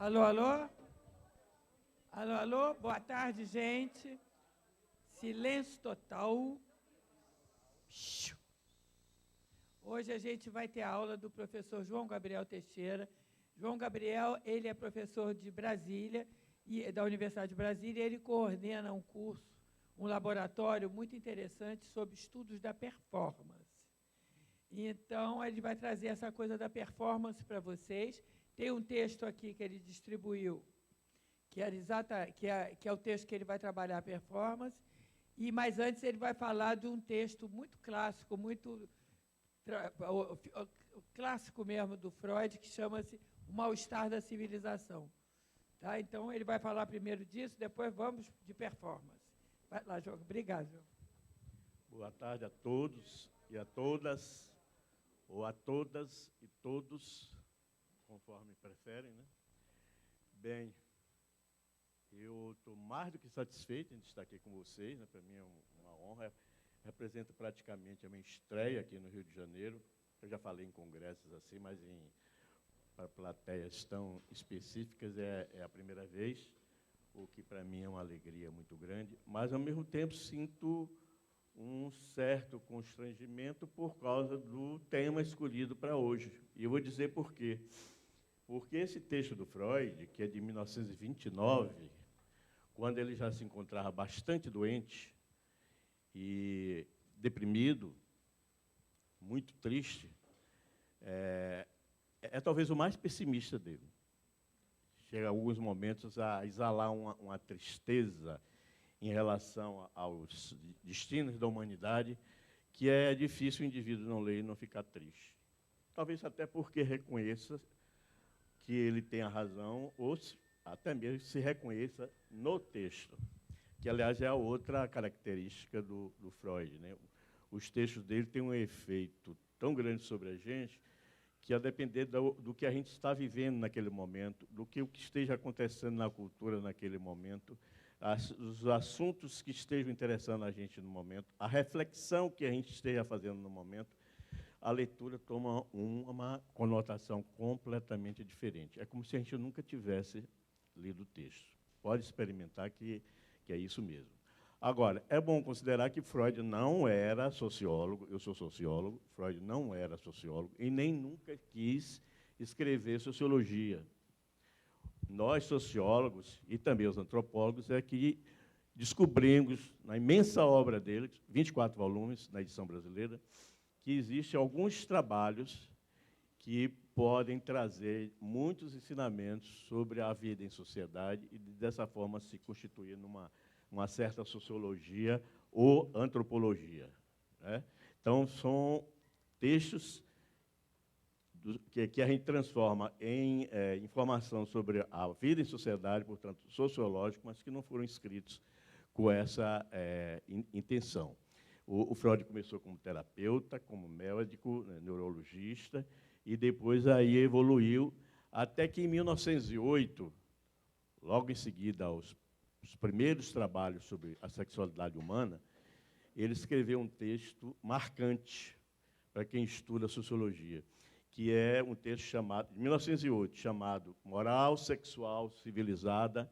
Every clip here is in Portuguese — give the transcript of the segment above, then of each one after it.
Alô, alô? Alô, alô? Boa tarde, gente. Silêncio total. Hoje a gente vai ter a aula do professor João Gabriel Teixeira. João Gabriel, ele é professor de Brasília, da Universidade de Brasília, e ele coordena um curso, um laboratório muito interessante sobre estudos da performance. Então, ele vai trazer essa coisa da performance para vocês. Tem um texto aqui que ele distribuiu, que é o texto que ele vai trabalhar a performance, mas antes ele vai falar de um texto muito clássico, o clássico mesmo do Freud, que chama-se O Mal-Estar da Civilização. Tá? Então, ele vai falar primeiro disso, depois vamos de performance. Vai lá, João. Obrigado, João. Boa tarde a todos e a todas, ou a todas e todos, conforme preferem, né? Bem, eu estou mais do que satisfeito em estar aqui com vocês, né? Para mim é uma honra. Representa praticamente a minha estreia aqui no Rio de Janeiro. Eu já falei em congressos assim, mas para plateias tão específicas é a primeira vez, o que para mim é uma alegria muito grande, mas, ao mesmo tempo, sinto um certo constrangimento por causa do tema escolhido para hoje. E eu vou dizer por quê. Porque esse texto do Freud, que é de 1929, quando ele já se encontrava bastante doente e deprimido, muito triste, é talvez o mais pessimista dele. Chega a alguns momentos a exalar uma tristeza em relação aos destinos da humanidade, que é difícil o indivíduo não ler e não ficar triste. Talvez até porque reconheça que ele tenha razão, ou até mesmo se reconheça no texto, que, aliás, é a outra característica do Freud, né? Os textos dele têm um efeito tão grande sobre a gente que, a depender do que a gente está vivendo naquele momento, o que esteja acontecendo na cultura naquele momento, os assuntos que estejam interessando a gente no momento, a reflexão que a gente esteja fazendo no momento, a leitura toma uma conotação completamente diferente. É como se a gente nunca tivesse lido o texto. Pode experimentar que é isso mesmo. Agora, é bom considerar que Freud não era sociólogo, eu sou sociólogo, Freud não era sociólogo e nem nunca quis escrever sociologia. Nós, sociólogos, e também os antropólogos, é que descobrimos, na imensa obra dele, 24 volumes, na edição brasileira, que existem alguns trabalhos que podem trazer muitos ensinamentos sobre a vida em sociedade e, dessa forma, se constituir numa certa sociologia ou antropologia, né? Então, são textos que a gente transforma em informação sobre a vida em sociedade, portanto, sociológico, mas que não foram escritos com essa intenção. O Freud começou como terapeuta, como médico, né, neurologista, e depois aí evoluiu até que, em 1908, logo em seguida aos primeiros trabalhos sobre a sexualidade humana, ele escreveu um texto marcante para quem estuda sociologia, que é um texto chamado, de 1908, chamado Moral Sexual Civilizada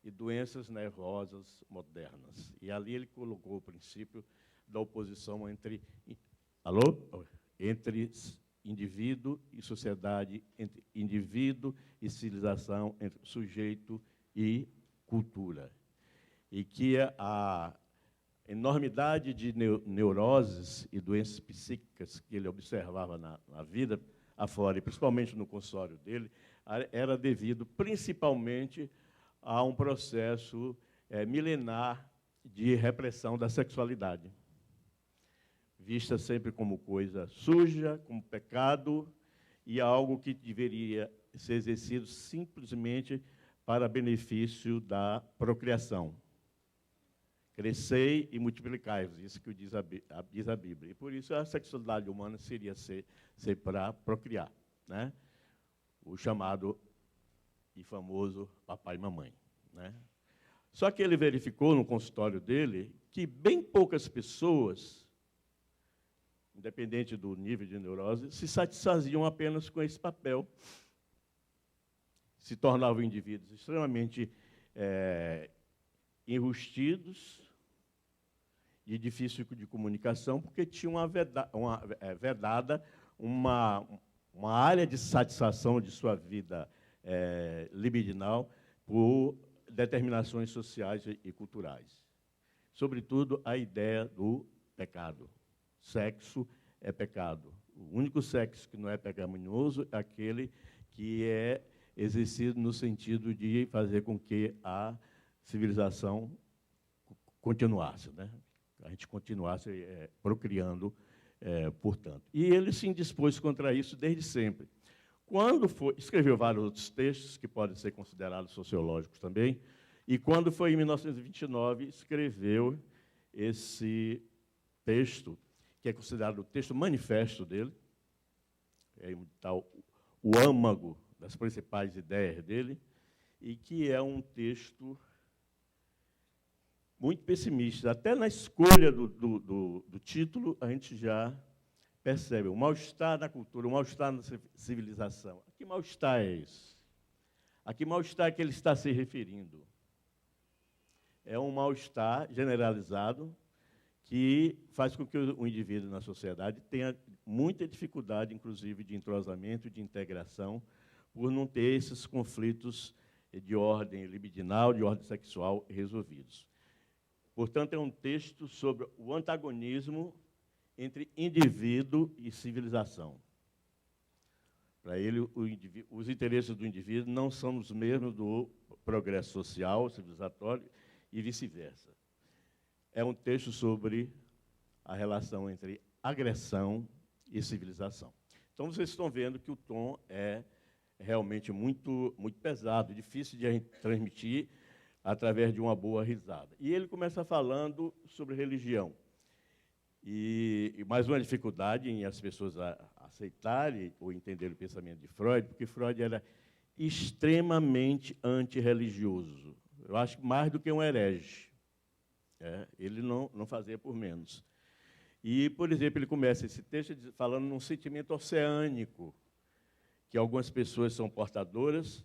e Doenças Nervosas Modernas. E ali ele colocou o princípio da oposição entre indivíduo e sociedade, entre indivíduo e civilização, entre sujeito e cultura. E que a enormidade de neuroses e doenças psíquicas que ele observava na vida afora, e principalmente no consultório dele, era devido principalmente a um processo milenar de repressão da sexualidade, vista sempre como coisa suja, como pecado, e algo que deveria ser exercido simplesmente para benefício da procriação. Crescei e multiplicai-vos, isso que diz a Bíblia. E, por isso, a sexualidade humana seria ser para procriar, né? O chamado e famoso papai e mamãe, né? Só que ele verificou no consultório dele que bem poucas pessoas, independente do nível de neurose, se satisfaziam apenas com esse papel. se tornavam indivíduos extremamente enrustidos e difícil de comunicação, porque tinham vedada uma área de satisfação de sua vida libidinal por determinações sociais e culturais. Sobretudo, a ideia do pecado. Sexo é pecado. O único sexo que não é pecaminoso é aquele que é exercido no sentido de fazer com que a civilização continuasse, né? A gente continuasse procriando, portanto. E ele se indispôs contra isso desde sempre. Escreveu vários outros textos, que podem ser considerados sociológicos também, e quando foi em 1929, escreveu esse texto, que é considerado o texto manifesto dele, o âmago das principais ideias dele, e que é um texto muito pessimista. Até na escolha do título, a gente já percebe o mal-estar na cultura, o mal-estar na civilização. A que mal-estar é esse? A que mal-estar é que ele está se referindo? É um mal-estar generalizado que faz com que o indivíduo na sociedade tenha muita dificuldade, inclusive, de entrosamento, de integração, por não ter esses conflitos de ordem libidinal, de ordem sexual resolvidos. Portanto, é um texto sobre o antagonismo entre indivíduo e civilização. Para ele, os interesses do indivíduo não são os mesmos do progresso social, civilizatório, e vice-versa. É um texto sobre a relação entre agressão e civilização. Então, vocês estão vendo que o tom é realmente muito, muito pesado, difícil de a gente transmitir através de uma boa risada. E ele começa falando sobre religião. E mais uma dificuldade em as pessoas aceitarem ou entenderem o pensamento de Freud, porque Freud era extremamente antirreligioso. Eu acho que mais do que um herege. Ele não fazia por menos. E, por exemplo, ele começa esse texto falando num sentimento oceânico, que algumas pessoas são portadoras,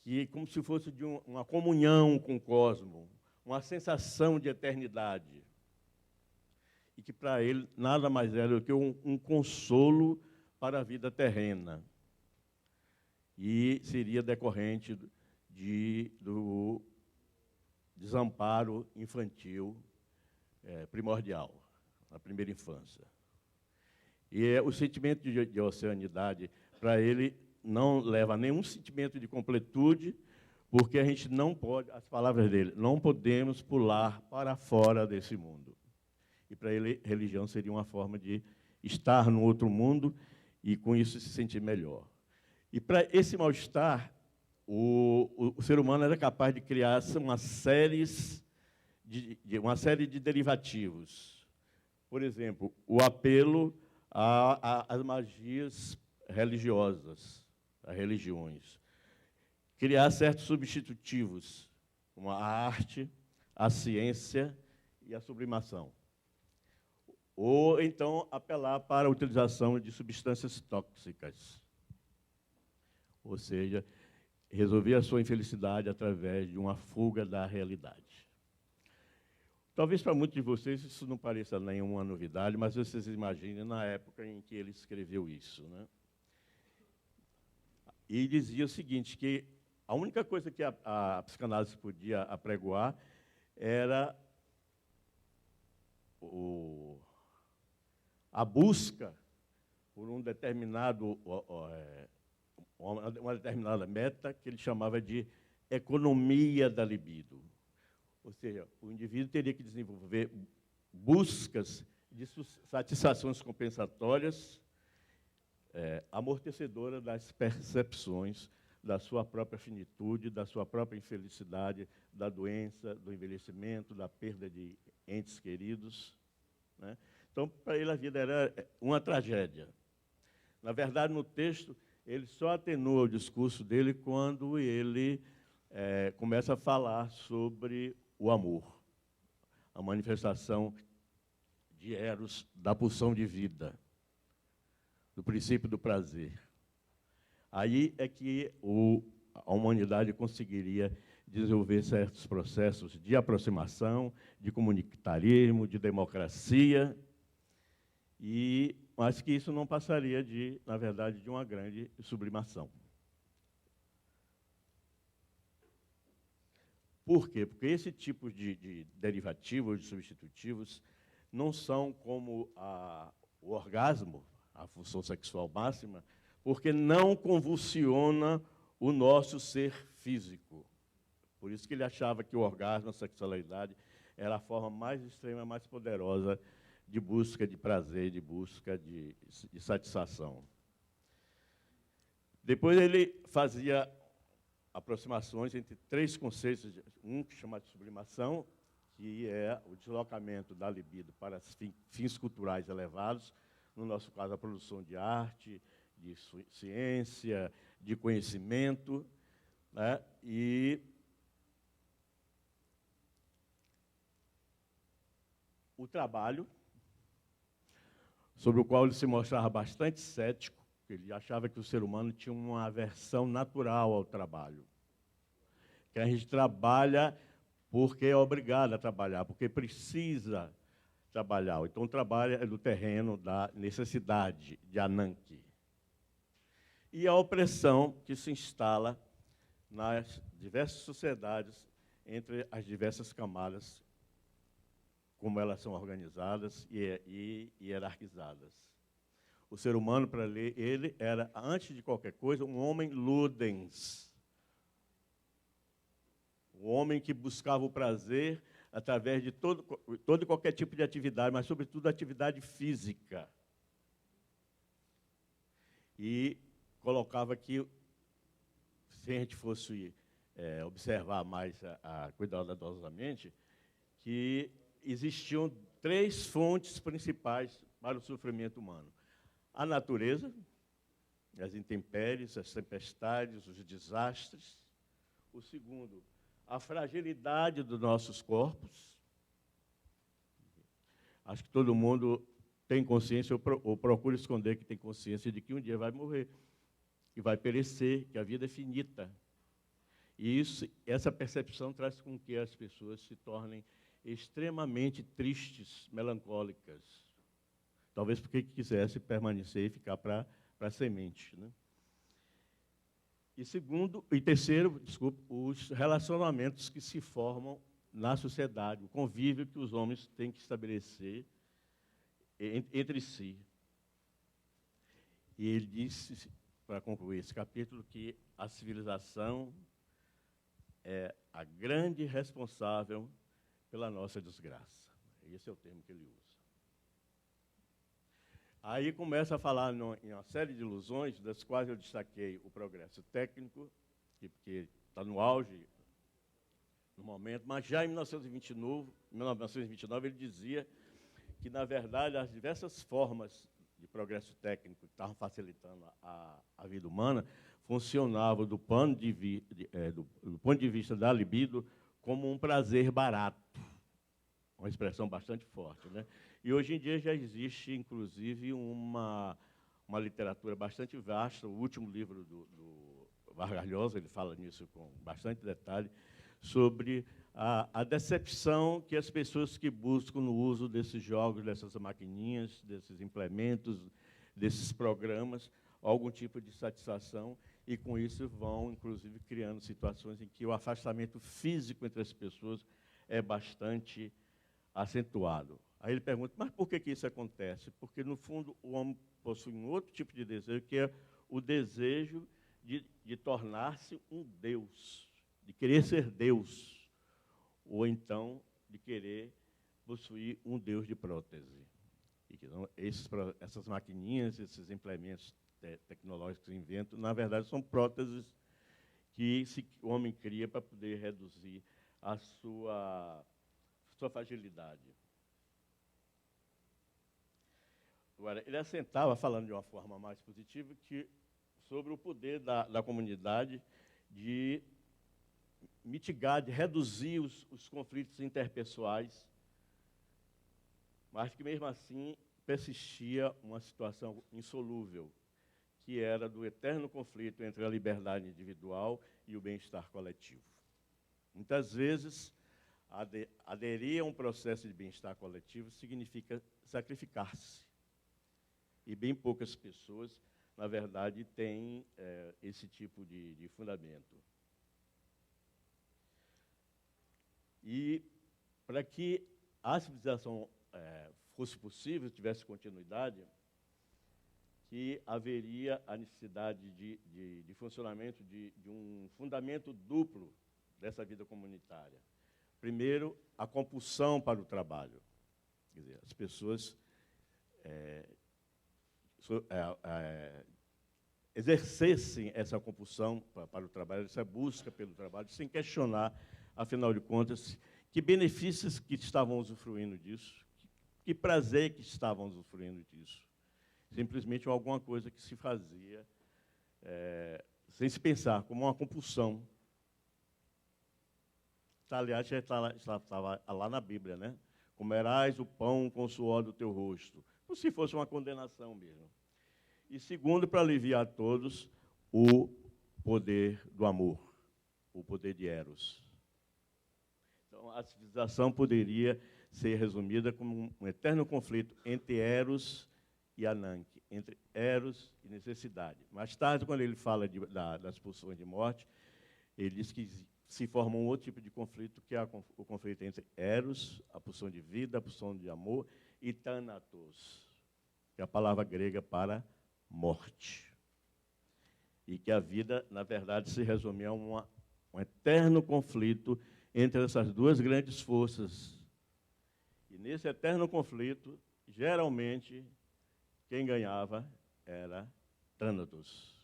que como se fosse de uma comunhão com o cosmos, uma sensação de eternidade. E que, para ele, nada mais era do que um consolo para a vida terrena. E seria decorrente do desamparo infantil primordial, na primeira infância. E o sentimento de oceanidade, para ele, não leva a nenhum sentimento de completude, porque a gente não pode, as palavras dele, não podemos pular para fora desse mundo. E, para ele, religião seria uma forma de estar no outro mundo e, com isso, se sentir melhor. E, para esse mal-estar, o ser humano era capaz de criar uma série de derivativos. Por exemplo, o apelo às magias religiosas, às religiões. Criar certos substitutivos, como a arte, a ciência e a sublimação. Ou, então, apelar para a utilização de substâncias tóxicas. Ou seja, resolver a sua infelicidade através de uma fuga da realidade. Talvez para muitos de vocês isso não pareça nenhuma novidade, mas vocês imaginem na época em que ele escreveu isso, né? E dizia o seguinte, que a única coisa que a psicanálise podia apregoar era a busca por uma determinada meta que ele chamava de economia da libido. Ou seja, o indivíduo teria que desenvolver buscas de satisfações compensatórias, amortecedoras das percepções da sua própria finitude, da sua própria infelicidade, da doença, do envelhecimento, da perda de entes queridos, né? Então, para ele, a vida era uma tragédia. Na verdade, no texto, ele só atenua o discurso dele quando ele começa a falar sobre o amor, a manifestação de Eros, da pulsão de vida, do princípio do prazer. Aí é que a humanidade conseguiria desenvolver certos processos de aproximação, de comunitarismo, de democracia, mas que isso não passaria, na verdade, de uma grande sublimação. Por quê? Porque esse tipo de derivativos, de substitutivos, não são como o orgasmo, a função sexual máxima, porque não convulsiona o nosso ser físico. Por isso que ele achava que o orgasmo, a sexualidade, era a forma mais extrema, mais poderosa de busca de prazer, de busca de satisfação. Depois ele fazia aproximações entre três conceitos, um que chama de sublimação, que é o deslocamento da libido para fins culturais elevados, no nosso caso, a produção de arte, de ciência, de conhecimento, né? E o trabalho, sobre o qual ele se mostrava bastante cético, ele achava que o ser humano tinha uma aversão natural ao trabalho. Que a gente trabalha porque é obrigado a trabalhar, porque precisa trabalhar. Então, o trabalho é do terreno da necessidade, de Ananke. E a opressão que se instala nas diversas sociedades, entre as diversas camadas, como elas são organizadas e hierarquizadas. O ser humano, para ele, era, antes de qualquer coisa, um homem ludens. Um homem que buscava o prazer através de todo e qualquer tipo de atividade, mas, sobretudo, atividade física. E colocava que, se a gente fosse observar mais cuidadosamente, que existiam três fontes principais para o sofrimento humano. A natureza, as intempéries, as tempestades, os desastres. O segundo, a fragilidade dos nossos corpos. Acho que todo mundo tem consciência, ou procura esconder que tem consciência de que um dia vai morrer, que vai perecer, que a vida é finita. E essa percepção traz com que as pessoas se tornem extremamente tristes, melancólicas. Talvez porque quisesse permanecer e ficar para a semente, né? E terceiro, os relacionamentos que se formam na sociedade, o convívio que os homens têm que estabelecer entre si. E ele disse, para concluir esse capítulo, que a civilização é a grande responsável pela nossa desgraça. Esse é o termo que ele usa. Aí começa a falar em uma série de ilusões, das quais eu destaquei o progresso técnico, que está no auge no momento, mas já em 1929 ele dizia que, na verdade, as diversas formas de progresso técnico que estavam facilitando a vida humana funcionavam, do ponto de vista da libido, como um prazer barato. Uma expressão bastante forte, né? E hoje em dia já existe, inclusive, uma literatura bastante vasta. O último livro do Vargas Llosa, ele fala nisso com bastante detalhe, sobre a decepção que as pessoas que buscam no uso desses jogos, dessas maquininhas, desses implementos, desses programas, algum tipo de satisfação, e com isso vão, inclusive, criando situações em que o afastamento físico entre as pessoas é bastante acentuado. Aí ele pergunta, mas por que isso acontece? Porque, no fundo, o homem possui um outro tipo de desejo, que é o desejo de tornar-se um Deus, de querer ser Deus, ou então de querer possuir um Deus de prótese. E que essas maquininhas, esses implementos tecnológicos que inventam, na verdade, são próteses que o homem cria para poder reduzir a sua fragilidade. Agora, ele assentava, falando de uma forma mais positiva, sobre o poder da comunidade de mitigar, de reduzir os conflitos interpessoais, mas que, mesmo assim, persistia uma situação insolúvel, que era do eterno conflito entre a liberdade individual e o bem-estar coletivo. Muitas vezes, aderir a um processo de bem-estar coletivo significa sacrificar-se. E bem poucas pessoas, na verdade, têm esse tipo de fundamento. E, para que a civilização fosse possível, tivesse continuidade, que haveria a necessidade de funcionamento de um fundamento duplo dessa vida comunitária. Primeiro, a compulsão para o trabalho. Quer dizer, as pessoas exercessem essa compulsão para o trabalho, essa busca pelo trabalho, sem questionar, afinal de contas, que benefícios que estavam usufruindo disso, que prazer que estavam usufruindo disso. Simplesmente alguma coisa que se fazia sem se pensar, como uma compulsão. Aliás, já estava lá na Bíblia, né? Comerás o pão com o suor do teu rosto, como se fosse uma condenação mesmo. E segundo, para aliviar a todos, o poder do amor, o poder de Eros. Então, a civilização poderia ser resumida como um eterno conflito entre Eros e Ananke, entre Eros e necessidade. Mais tarde, quando ele fala das pulsões de morte, ele diz que se forma um outro tipo de conflito, que é o conflito entre Eros, a pulsão de vida, a pulsão de amor, e Thanatos, que é a palavra grega para morte. E que a vida, na verdade, se resume a um eterno conflito entre essas duas grandes forças. E nesse eterno conflito, geralmente, quem ganhava era Thanatos.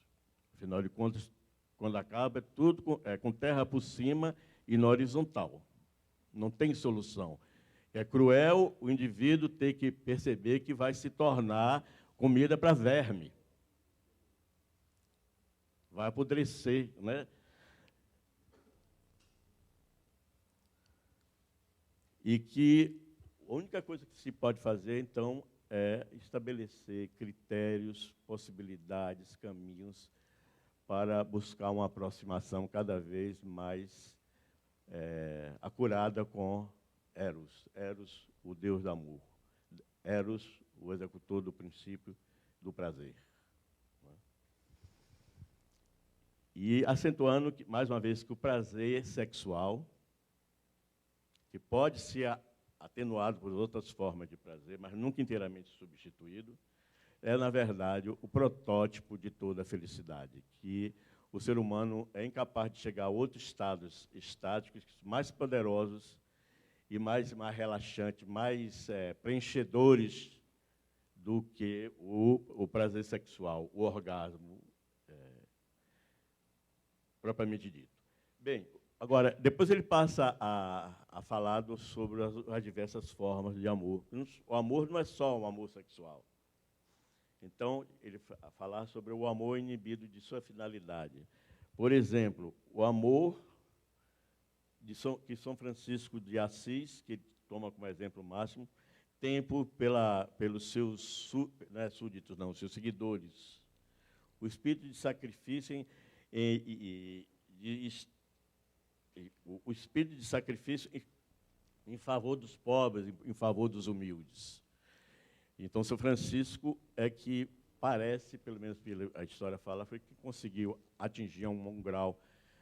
Afinal de contas, quando acaba, é tudo com terra por cima e na horizontal. Não tem solução. É cruel o indivíduo ter que perceber que vai se tornar comida para verme. Vai apodrecer, né? E que a única coisa que se pode fazer, então, é estabelecer critérios, possibilidades, caminhos para buscar uma aproximação cada vez mais acurada com Eros. Eros, o Deus do amor. Eros, o executor do princípio do prazer. E acentuando, mais uma vez, que o prazer sexual, que pode ser atenuado por outras formas de prazer, mas nunca inteiramente substituído, é, na verdade, o protótipo de toda a felicidade, que o ser humano é incapaz de chegar a outros estados estáticos mais poderosos e mais relaxantes, mais preenchedores do que o prazer sexual, o orgasmo, propriamente dito. Bem, agora, depois ele passa a falar sobre as diversas formas de amor. O amor não é só um amor sexual. Então, ele falar sobre o amor inibido de sua finalidade. Por exemplo, o amor que São Francisco de Assis, que ele toma como exemplo máximo, tem pelos seus súditos, não, seus seguidores. O espírito de sacrifício o espírito de sacrifício em favor dos pobres, em favor dos humildes. Então, São Francisco é que parece, pelo menos a história fala, foi que conseguiu atingir um grau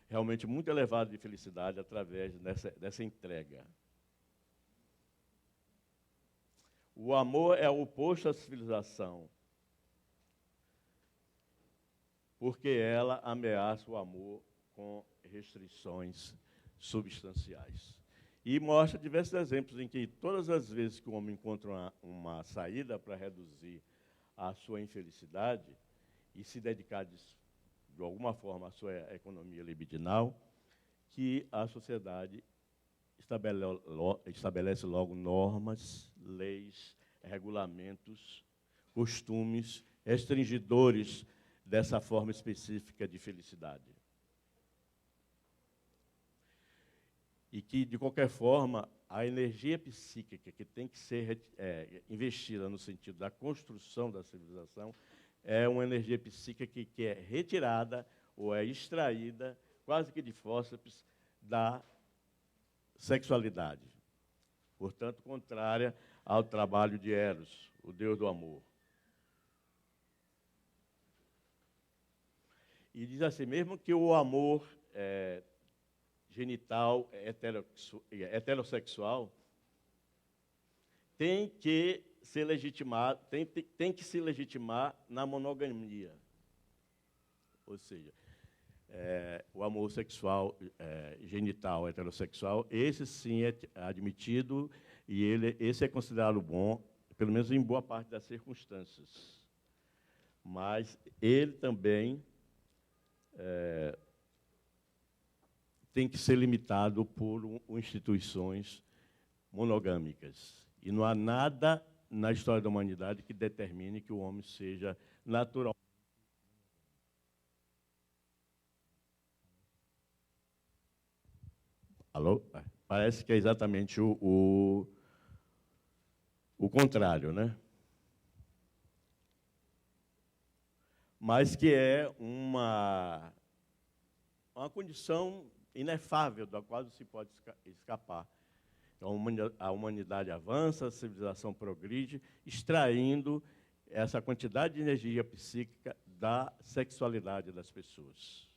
realmente muito elevado de felicidade através dessa entrega. O amor é o oposto à civilização, porque ela ameaça o amor com restrições substanciais. E mostra diversos exemplos em que todas as vezes que o homem encontra uma saída para reduzir a sua infelicidade e se dedicar de alguma forma à sua economia libidinal, que a sociedade estabelece logo normas, leis, regulamentos, costumes, restringidores dessa forma específica de felicidade. E que, de qualquer forma, a energia psíquica que tem que ser investida no sentido da construção da civilização é uma energia psíquica que é retirada ou é extraída, quase que de fórceps, da sexualidade. Portanto, contrária ao trabalho de Eros, o deus do amor. E diz assim, mesmo que o amor genital heterossexual tem que se legitimar, tem que se legitimar na monogamia. Ou seja, o amor sexual genital heterossexual, esse sim é admitido e esse é considerado bom, pelo menos em boa parte das circunstâncias. Mas ele também tem que ser limitado por instituições monogâmicas. E não há nada na história da humanidade que determine que o homem seja natural. Alô? Parece que é exatamente o contrário, né? Mas que é uma condição inefável, da qual não se pode escapar. Então, a humanidade avança, a civilização progride, extraindo essa quantidade de energia psíquica da sexualidade das pessoas.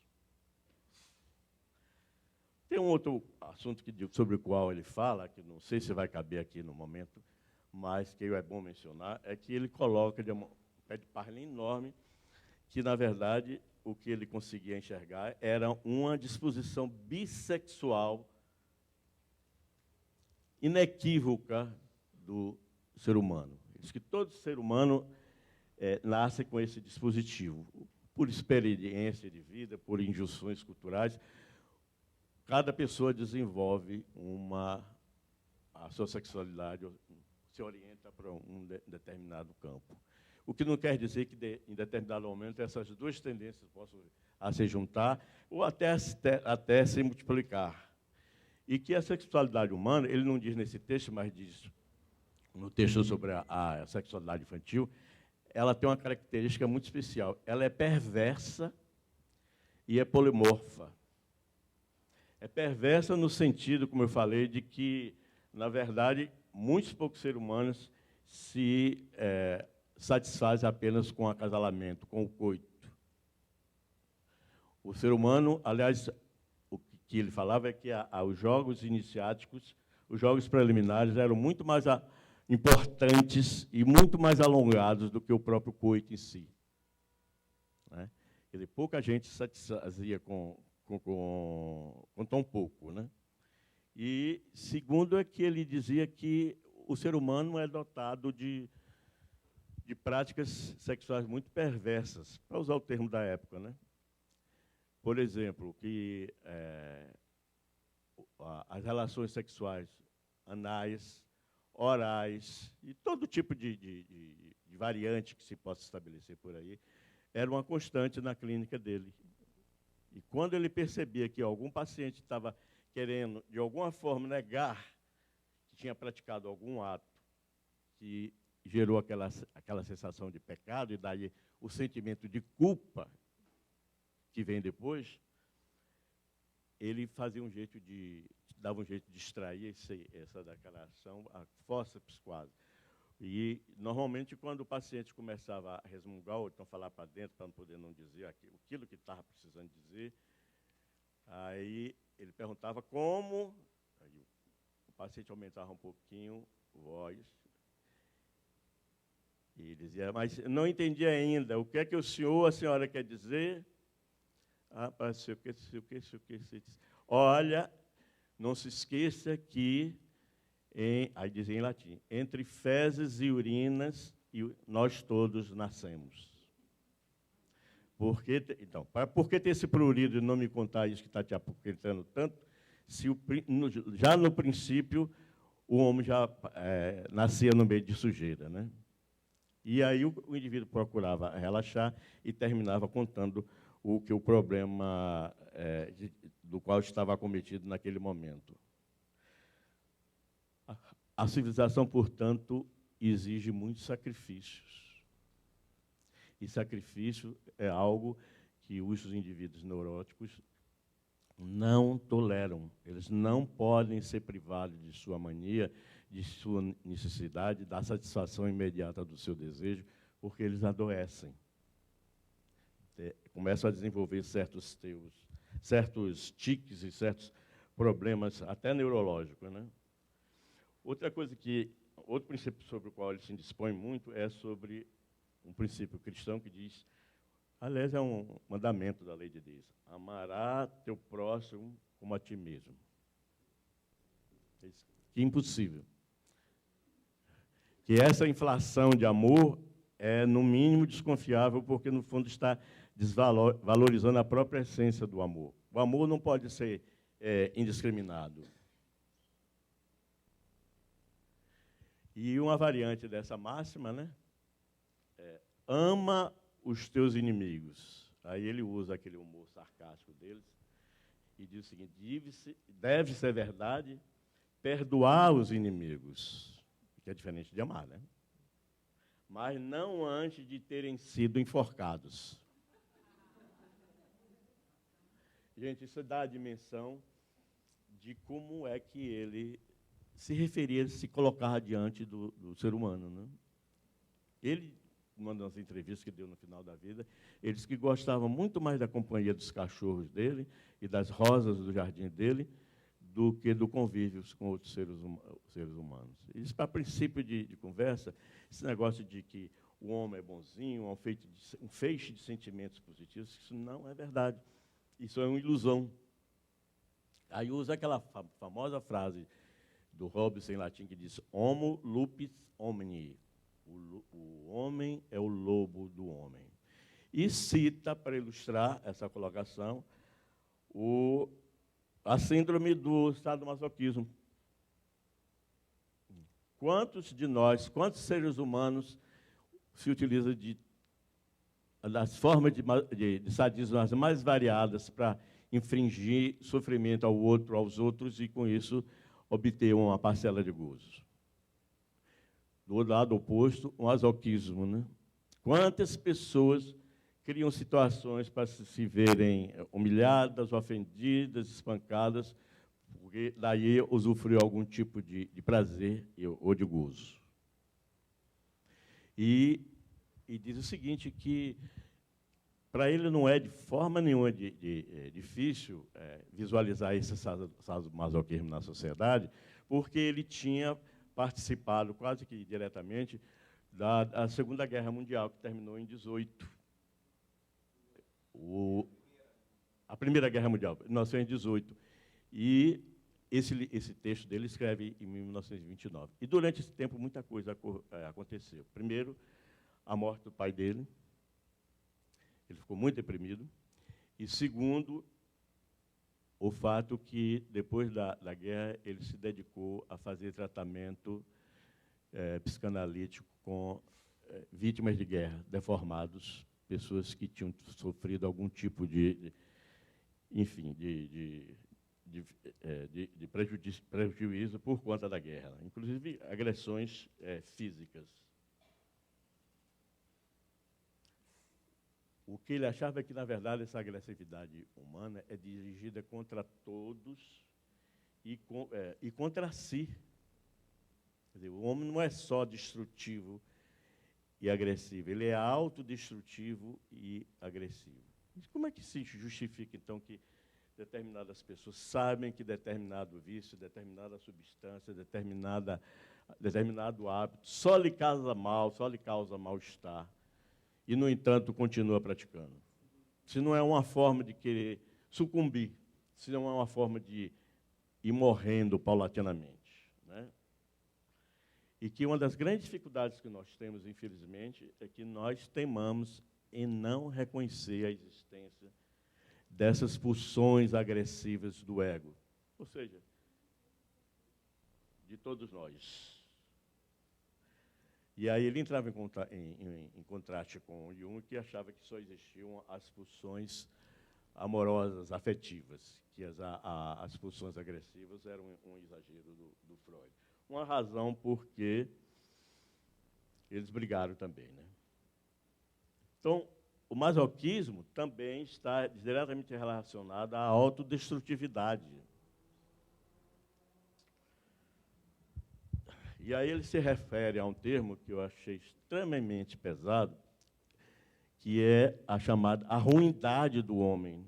Tem um outro assunto sobre o qual ele fala, que não sei se vai caber aqui no momento, mas que é bom mencionar, é que ele coloca de um pé de página enorme que, na verdade, o que ele conseguia enxergar era uma disposição bissexual inequívoca do ser humano. Diz que todo ser humano nasce com esse dispositivo, por experiência de vida, por injunções culturais. Cada pessoa desenvolve a sua sexualidade, se orienta para um determinado campo. O que não quer dizer que, em determinado momento, essas duas tendências possam se juntar ou até se multiplicar. E que a sexualidade humana, ele não diz nesse texto, mas diz no texto sobre a sexualidade infantil, ela tem uma característica muito especial. Ela é perversa e é polimorfa. É perversa no sentido, como eu falei, de que, na verdade, muitos poucos seres humanos se satisfazem apenas com o acasalamento, com o coito. O ser humano, aliás, o que ele falava é que os jogos iniciáticos, os jogos preliminares, eram muito mais importantes e muito mais alongados do que o próprio coito em si. Né? Quer dizer, pouca gente se satisfazia com tão pouco. Né? E, segundo, é que ele dizia que o ser humano é dotado de práticas sexuais muito perversas, para usar o termo da época. Né? Por exemplo, que as relações sexuais anais, orais, e todo tipo de variante que se possa estabelecer por aí, era uma constante na clínica dele. E quando ele percebia que algum paciente estava querendo, de alguma forma, negar que tinha praticado algum ato que gerou aquela sensação de pecado, e daí o sentimento de culpa que vem depois, ele fazia dava um jeito de extrair essa declaração, a fórceps quase. E, normalmente, quando o paciente começava a resmungar, ou então falar para dentro, para não poder não dizer aquilo que estava precisando dizer, aí ele perguntava como, aí o paciente aumentava um pouquinho a voz, e dizia, mas não entendi ainda, o que é que a senhora quer dizer? Sei o que. Olha, não se esqueça que, aí dizia em latim, entre fezes e urinas, nós todos nascemos. Por que ter esse prurido e não me contar isso que está te apoquentando tanto, se já no princípio o homem já nascia no meio de sujeira, né? E aí o indivíduo procurava relaxar e terminava contando o problema do qual estava acometido naquele momento. A civilização, portanto, exige muitos sacrifícios. e sacrifício é algo que os indivíduos neuróticos não toleram. Eles não podem ser privados de sua mania, de sua necessidade, da satisfação imediata do seu desejo, porque eles adoecem. Começam a desenvolver certos tiques e certos problemas, até neurológicos, né? Outro princípio sobre o qual ele se dispõe muito é sobre um princípio cristão que diz, aliás, é um mandamento da lei de Deus, amará teu próximo como a ti mesmo. Que é impossível. Que essa inflação de amor é, no mínimo, desconfiável, porque, no fundo, está desvalorizando a própria essência do amor. O amor não pode ser indiscriminado. E uma variante dessa máxima, né, ama os teus inimigos. Aí ele usa aquele humor sarcástico deles e diz o seguinte, deve ser verdade perdoar os inimigos, que é diferente de amar, né? Mas não antes de terem sido enforcados. Gente, isso dá a dimensão de como é que ele se referia, se colocava diante do ser humano, né? Ele, numa das entrevistas que deu no final da vida, ele disse que gostava muito mais da companhia dos cachorros dele e das rosas do jardim dele do que do convívio com outros seres humanos. Isso, para princípio de conversa, esse negócio de que o homem é bonzinho, um feixe de sentimentos positivos, isso não é verdade. Isso é uma ilusão. Aí usa aquela famosa frase do Hobbes em latim que diz homo lupus omni. O homem é o lobo do homem. E cita, para ilustrar essa colocação, a síndrome do sadomasoquismo. Quantos de nós, quantos seres humanos se utilizam das formas de sadismo as mais variadas para infringir sofrimento aos outros e, com isso, obter uma parcela de gozo? Do lado oposto, o masoquismo, né? Quantas pessoas criam situações para se verem humilhadas, ofendidas, espancadas, porque daí usufruiu algum tipo de prazer ou de gozo. E diz o seguinte, que para ele não é de forma nenhuma difícil visualizar esse sadomasoquismo na sociedade, porque ele tinha participado quase que diretamente da Segunda Guerra Mundial, que terminou em 18. A Primeira Guerra Mundial, 1918. E esse texto dele escreve em 1929. E durante esse tempo muita coisa aconteceu. Primeiro, a morte do pai dele. Ele ficou muito deprimido. E segundo, o fato que, depois da guerra, ele se dedicou a fazer tratamento psicanalítico com vítimas de guerra, deformados, pessoas que tinham sofrido algum tipo de prejuízo por conta da guerra, inclusive agressões físicas. O que ele achava é que, na verdade, essa agressividade humana é dirigida contra todos e contra si. Quer dizer, o homem não é só destrutivo e agressivo, ele é autodestrutivo e agressivo. Mas como é que se justifica, então, que determinadas pessoas sabem que determinado vício, determinada substância, determinado hábito só lhe causa mal-estar, e, no entanto, continua praticando? Se não é uma forma de querer sucumbir, se não é uma forma de ir morrendo paulatinamente, né? E que uma das grandes dificuldades que nós temos, infelizmente, é que nós teimamos em não reconhecer a existência dessas pulsões agressivas do ego, ou seja, de todos nós. E aí ele entrava em contraste com o Jung, que achava que só existiam as pulsões amorosas, afetivas, que as pulsões agressivas eram um exagero do Freud. Uma razão porque eles brigaram também, né? Então, o masoquismo também está diretamente relacionado à autodestrutividade. E aí ele se refere a um termo que eu achei extremamente pesado, que é a chamada a ruindade do homem.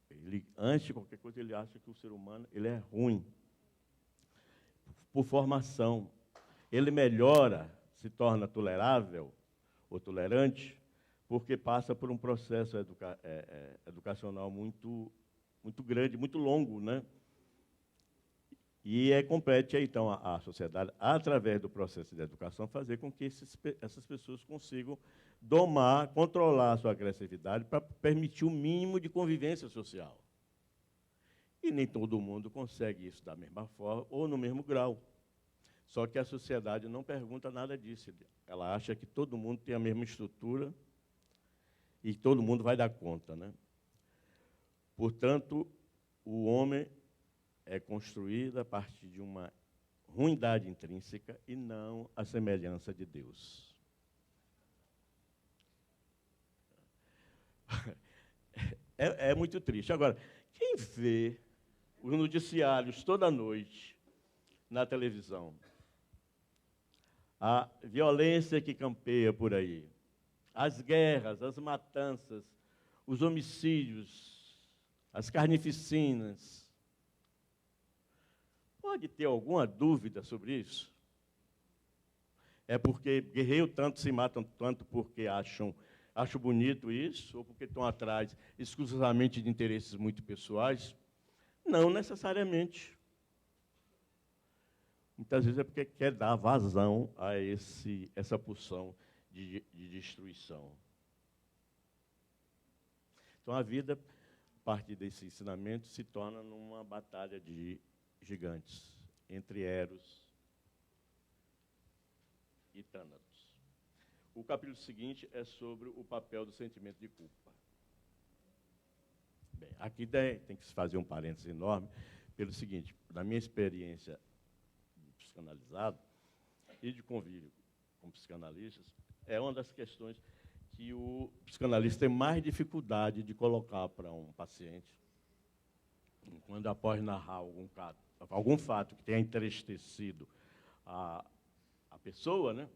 Ele, antes de qualquer coisa, ele acha que o ser humano ele é ruim, por formação. Ele melhora, se torna tolerável ou tolerante, porque passa por um processo educacional muito grande, muito longo, né? E compete, então, à sociedade, através do processo de educação, fazer com que essas pessoas consigam domar, controlar a sua agressividade para permitir o mínimo de convivência social. E nem todo mundo consegue isso da mesma forma ou no mesmo grau. Só que a sociedade não pergunta nada disso. Ela acha que todo mundo tem a mesma estrutura e todo mundo vai dar conta, né? Portanto, o homem é construído a partir de uma ruindade intrínseca e não a semelhança de Deus. É muito triste. Agora, quem vê os noticiários toda noite na televisão, a violência que campeia por aí, as guerras, as matanças, os homicídios, as carnificinas, pode ter alguma dúvida sobre isso? É porque guerreiam tanto, se matam tanto porque acham bonito isso, ou porque estão atrás exclusivamente de interesses muito pessoais? Não necessariamente. Muitas vezes é porque quer dar vazão a essa pulsão de destruição. Então, a vida, a partir desse ensinamento, se torna numa batalha de gigantes, entre Eros e Thânatos. O capítulo seguinte é sobre o papel do sentimento de culpa. Bem, aqui tem que se fazer um parênteses enorme, pelo seguinte, na minha experiência de psicanalizado e de convívio com psicanalistas, é uma das questões que o psicanalista tem mais dificuldade de colocar para um paciente, quando após narrar algum fato que tenha entristecido a pessoa, né?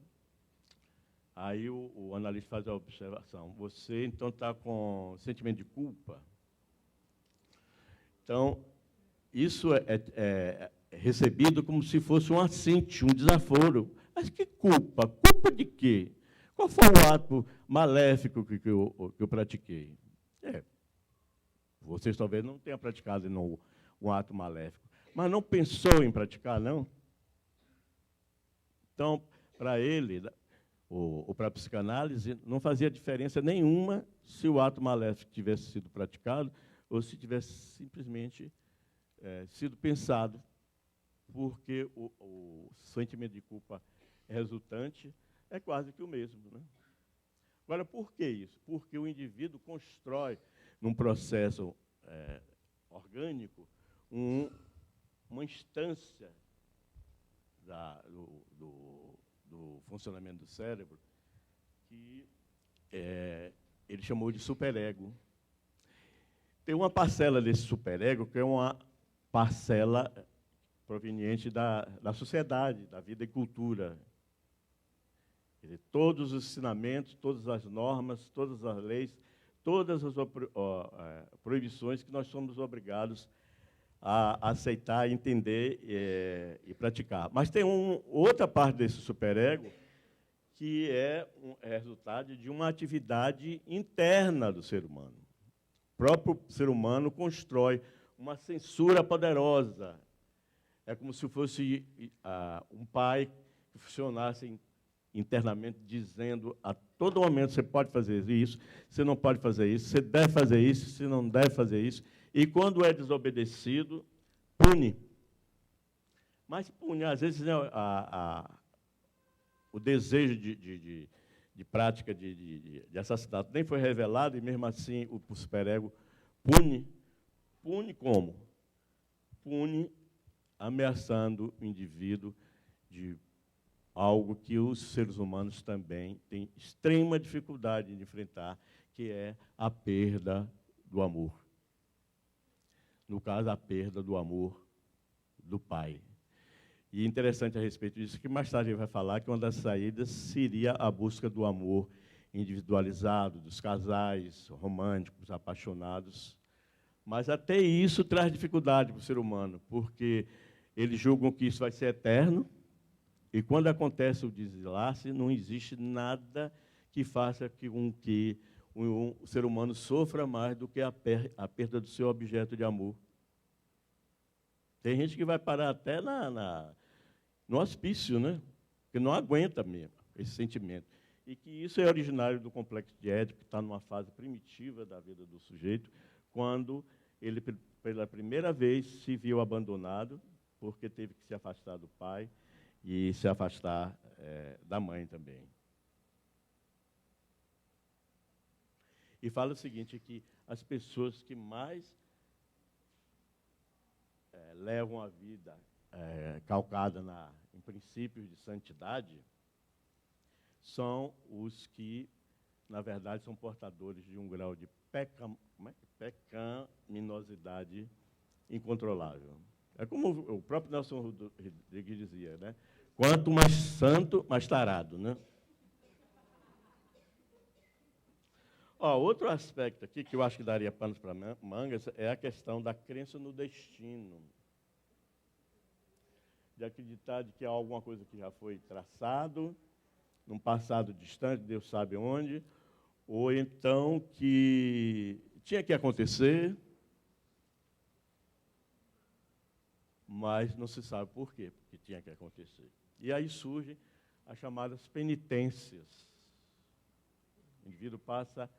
Aí o analista faz a observação. Você, então, está com sentimento de culpa? Então, isso é recebido como se fosse um assinte, um desaforo. Mas que culpa? Culpa de quê? Qual foi o ato maléfico que eu pratiquei? Vocês talvez não tenham praticado um ato maléfico, mas não pensou em praticar, não? Então, para ele, ou para a psicanálise, não fazia diferença nenhuma se o ato maléfico tivesse sido praticado ou se tivesse simplesmente sido pensado, porque o sentimento de culpa resultante é quase que o mesmo, né? Agora, por que isso? Porque o indivíduo constrói, num processo orgânico, uma instância do funcionamento do cérebro que ele chamou de superego. Tem uma parcela desse superego que é uma parcela proveniente da sociedade, da vida e cultura. Quer dizer, todos os ensinamentos, todas as normas, todas as leis, todas as proibições que nós somos obrigados a aceitar, entender e praticar. Mas tem outra parte desse superego que é resultado de uma atividade interna do ser humano. O próprio ser humano constrói uma censura poderosa. É como se fosse um pai que funcionasse internamente dizendo a todo momento: você pode fazer isso, você não pode fazer isso, você deve fazer isso, você não deve fazer isso. E quando é desobedecido, pune. Mas pune, às vezes, né, o desejo de prática de assassinato nem foi revelado, e mesmo assim o superego pune. Pune como? Pune ameaçando o indivíduo de algo que os seres humanos também têm extrema dificuldade de enfrentar, que é a perda do amor. No caso, a perda do amor do pai. E interessante a respeito disso, que mais tarde ele vai falar que uma das saídas seria a busca do amor individualizado, dos casais românticos, apaixonados. Mas até isso traz dificuldade para o ser humano, porque eles julgam que isso vai ser eterno, e quando acontece o desenlace, não existe nada que faça com que o ser humano sofra mais do que a perda do seu objeto de amor. Tem gente que vai parar até no hospício, né? Que não aguenta mesmo esse sentimento. E que isso é originário do complexo de Édipo, que está numa fase primitiva da vida do sujeito, quando ele, pela primeira vez, se viu abandonado, porque teve que se afastar do pai e se afastar da mãe também. E fala o seguinte, que as pessoas que mais levam a vida calcada em princípios de santidade são os que, na verdade, são portadores de um grau de pecaminosidade incontrolável. É como o próprio Nelson Rodrigues dizia, né? Quanto mais santo, mais tarado, né? Outro aspecto aqui que eu acho que daria panos para mangas é a questão da crença no destino. De acreditar de que há alguma coisa que já foi traçado, num passado distante, Deus sabe onde, ou então que tinha que acontecer, mas não se sabe por quê, porque tinha que acontecer. E aí surgem as chamadas penitências. O indivíduo passa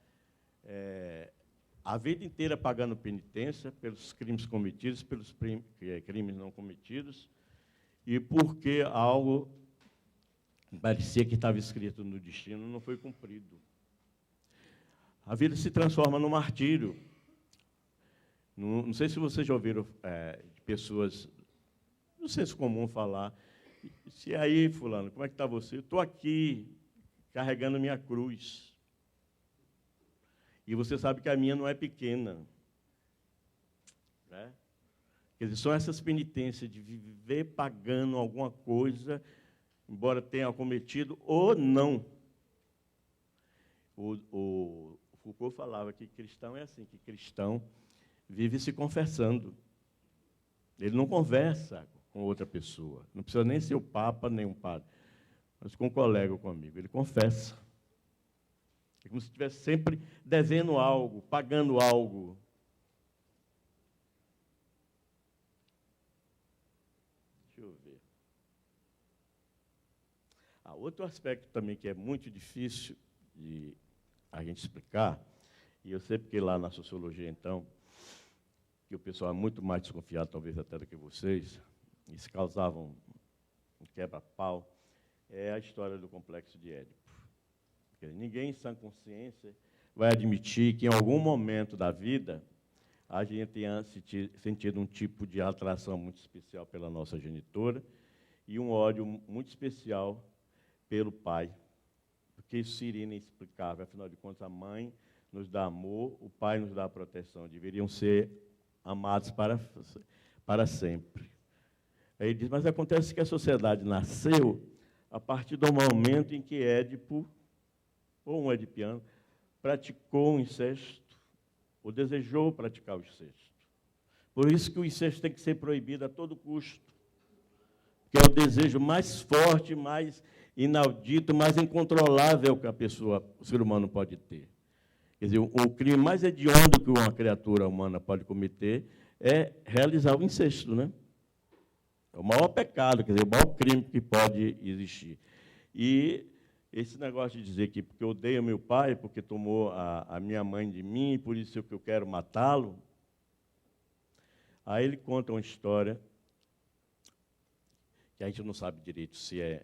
a vida inteira pagando penitência pelos crimes cometidos, pelos crimes não cometidos, e porque algo parecia que estava escrito no destino não foi cumprido. A vida se transforma num martírio. Não sei se vocês já ouviram de pessoas, no senso comum, falar, se aí, fulano, como é que está você? Eu estou aqui, carregando minha cruz. E você sabe que a minha não é pequena. Né? Quer dizer, são essas penitências de viver pagando alguma coisa, embora tenha cometido ou não. O Foucault falava que cristão é assim, que cristão vive se confessando. Ele não conversa com outra pessoa. Não precisa nem ser o Papa, nem um padre, mas com um colega ou com um amigo. Ele confessa. É como se estivesse sempre devendo algo, pagando algo. Deixa eu ver. Outro aspecto também que é muito difícil de a gente explicar, e eu sei porque lá na sociologia, então, que o pessoal é muito mais desconfiado, talvez até do que vocês, e se causavam um quebra-pau, é a história do complexo de Édipo. Porque ninguém, em sã consciência, vai admitir que, em algum momento da vida, a gente tenha sentido um tipo de atração muito especial pela nossa genitora e um ódio muito especial pelo pai, porque isso seria inexplicável. Afinal de contas, a mãe nos dá amor, o pai nos dá proteção. Deveriam ser amados para sempre. Aí ele diz, mas acontece que a sociedade nasceu a partir do momento em que Édipo, ou um edipiano, praticou o incesto, ou desejou praticar o incesto. Por isso que o incesto tem que ser proibido a todo custo, que é o desejo mais forte, mais inaudito, mais incontrolável que o ser humano pode ter. Quer dizer, o crime mais hediondo que uma criatura humana pode cometer é realizar o incesto, né? É o maior pecado, quer dizer, o maior crime que pode existir. E esse negócio de dizer que porque eu odeio meu pai, porque tomou a minha mãe de mim, por isso que eu quero matá-lo, aí ele conta uma história que a gente não sabe direito se é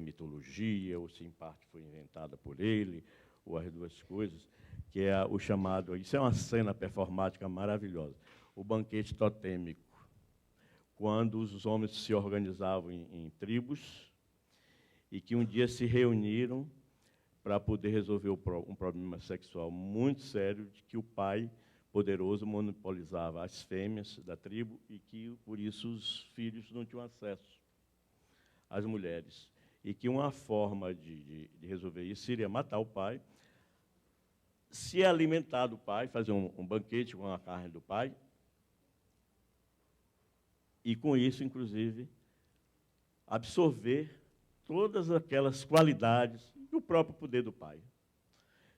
mitologia ou se em parte foi inventada por ele, ou as duas coisas, que é o chamado, isso é uma cena performática maravilhosa, o banquete totêmico, quando os homens se organizavam em tribos e que um dia se reuniram para poder resolver um problema sexual muito sério, de que o pai poderoso monopolizava as fêmeas da tribo e que, por isso, os filhos não tinham acesso às mulheres. E que uma forma de resolver isso seria matar o pai, se alimentar do pai, fazer um banquete com a carne do pai, e, com isso, inclusive, absorver todas aquelas qualidades e o próprio poder do pai.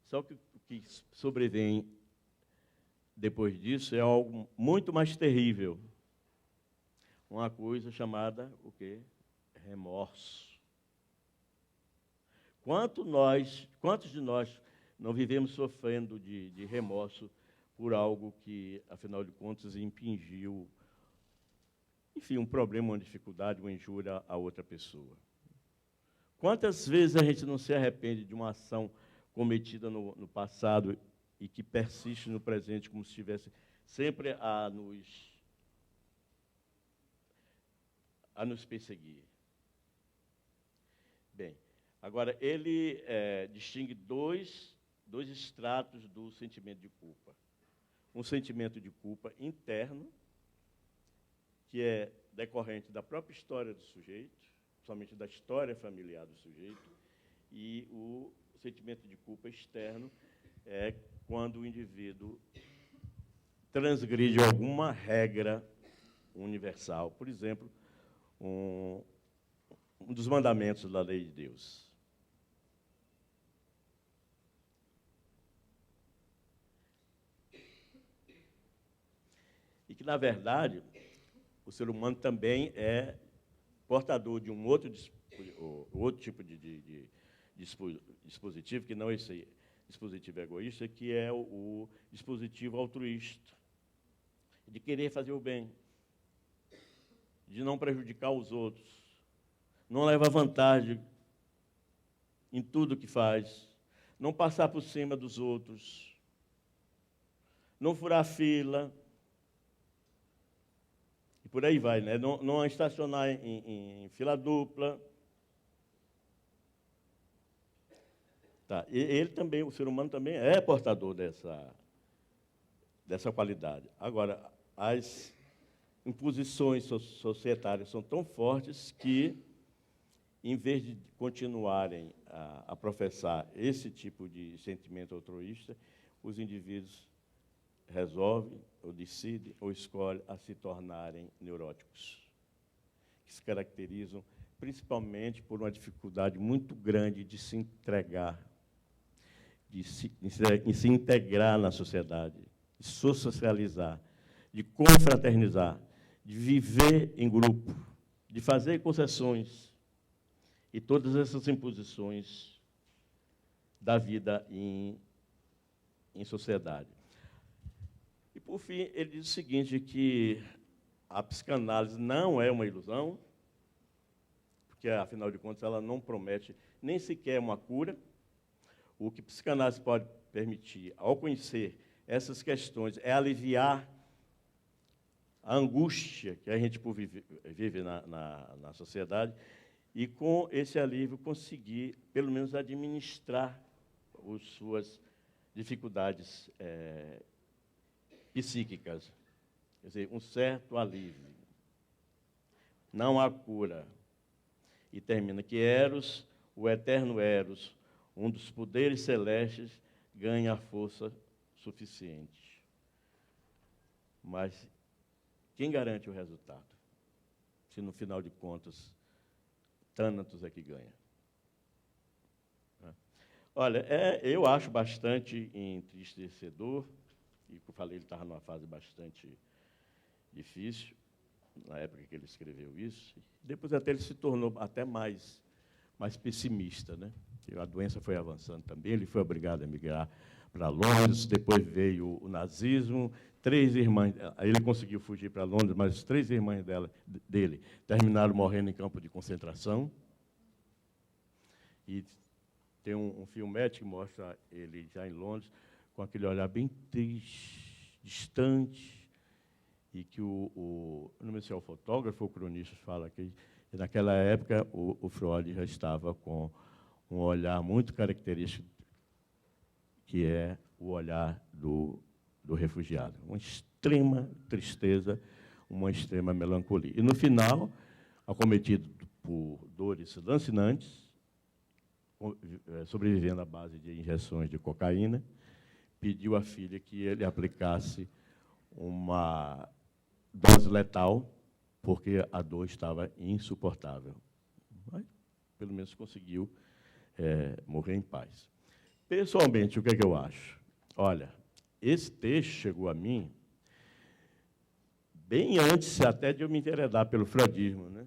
Só que o que sobrevém depois disso é algo muito mais terrível. Uma coisa chamada o quê? Remorso. Quantos de nós não vivemos sofrendo de remorso por algo que, afinal de contas, impingiu, enfim, um problema, uma dificuldade, uma injúria a outra pessoa? Quantas vezes a gente não se arrepende de uma ação cometida no passado e que persiste no presente, como se estivesse sempre a nos perseguir? Bem, agora, ele distingue dois estratos do sentimento de culpa. Um sentimento de culpa interno, que é decorrente da própria história do sujeito, somente da história familiar do sujeito, e o sentimento de culpa externo é quando o indivíduo transgride alguma regra universal, por exemplo, um dos mandamentos da lei de Deus. E que, na verdade, o ser humano também é portador de um outro tipo de dispositivo, que não é esse dispositivo egoísta, que é o dispositivo altruísta, de querer fazer o bem, de não prejudicar os outros, não levar vantagem em tudo que faz, não passar por cima dos outros, não furar fila, e por aí vai, né? Não estacionar em fila dupla. Tá. E ele também, o ser humano também é portador dessa qualidade. Agora, as imposições societárias são tão fortes que, em vez de continuarem a professar esse tipo de sentimento altruísta, os indivíduos resolvem, ou decidem, ou escolhem a se tornarem neuróticos, que se caracterizam principalmente por uma dificuldade muito grande de se entregar, de se integrar na sociedade, de socializar, de confraternizar, de viver em grupo, de fazer concessões, e todas essas imposições da vida em sociedade. E, por fim, ele diz o seguinte, que a psicanálise não é uma ilusão, porque, afinal de contas, ela não promete nem sequer uma cura. O que a psicanálise pode permitir, ao conhecer essas questões, é aliviar a angústia que a gente vive na sociedade, e, com esse alívio, conseguir, pelo menos, administrar as suas dificuldades psíquicas. Quer dizer, um certo alívio. Não há cura. E termina que Eros, o eterno Eros, um dos poderes celestes, ganha a força suficiente. Mas quem garante o resultado? Se, no final de contas, Thanatos é que ganha. Olha, eu acho bastante entristecedor, e, como eu falei, ele estava numa fase bastante difícil, na época que ele escreveu isso. Depois até ele se tornou até mais pessimista, né? A doença foi avançando também, ele foi obrigado a emigrar para Londres, depois veio o nazismo, 3 irmãs, aí ele conseguiu fugir para Londres, mas as 3 irmãs dele terminaram morrendo em campo de concentração. E tem um filmete que mostra ele já em Londres, com aquele olhar bem triste, distante, e que não sei se é o fotógrafo ou o cronista fala que naquela época o Freud já estava com um olhar muito característico, que é o olhar do refugiado. Uma extrema tristeza, uma extrema melancolia. E, no final, acometido por dores lancinantes, sobrevivendo à base de injeções de cocaína, pediu à filha que ele aplicasse uma dose letal, porque a dor estava insuportável. Mas, pelo menos, conseguiu morrer em paz. Pessoalmente, o que é que eu acho? Olha, esse texto chegou a mim bem antes até de eu me enveredar pelo freudismo, né?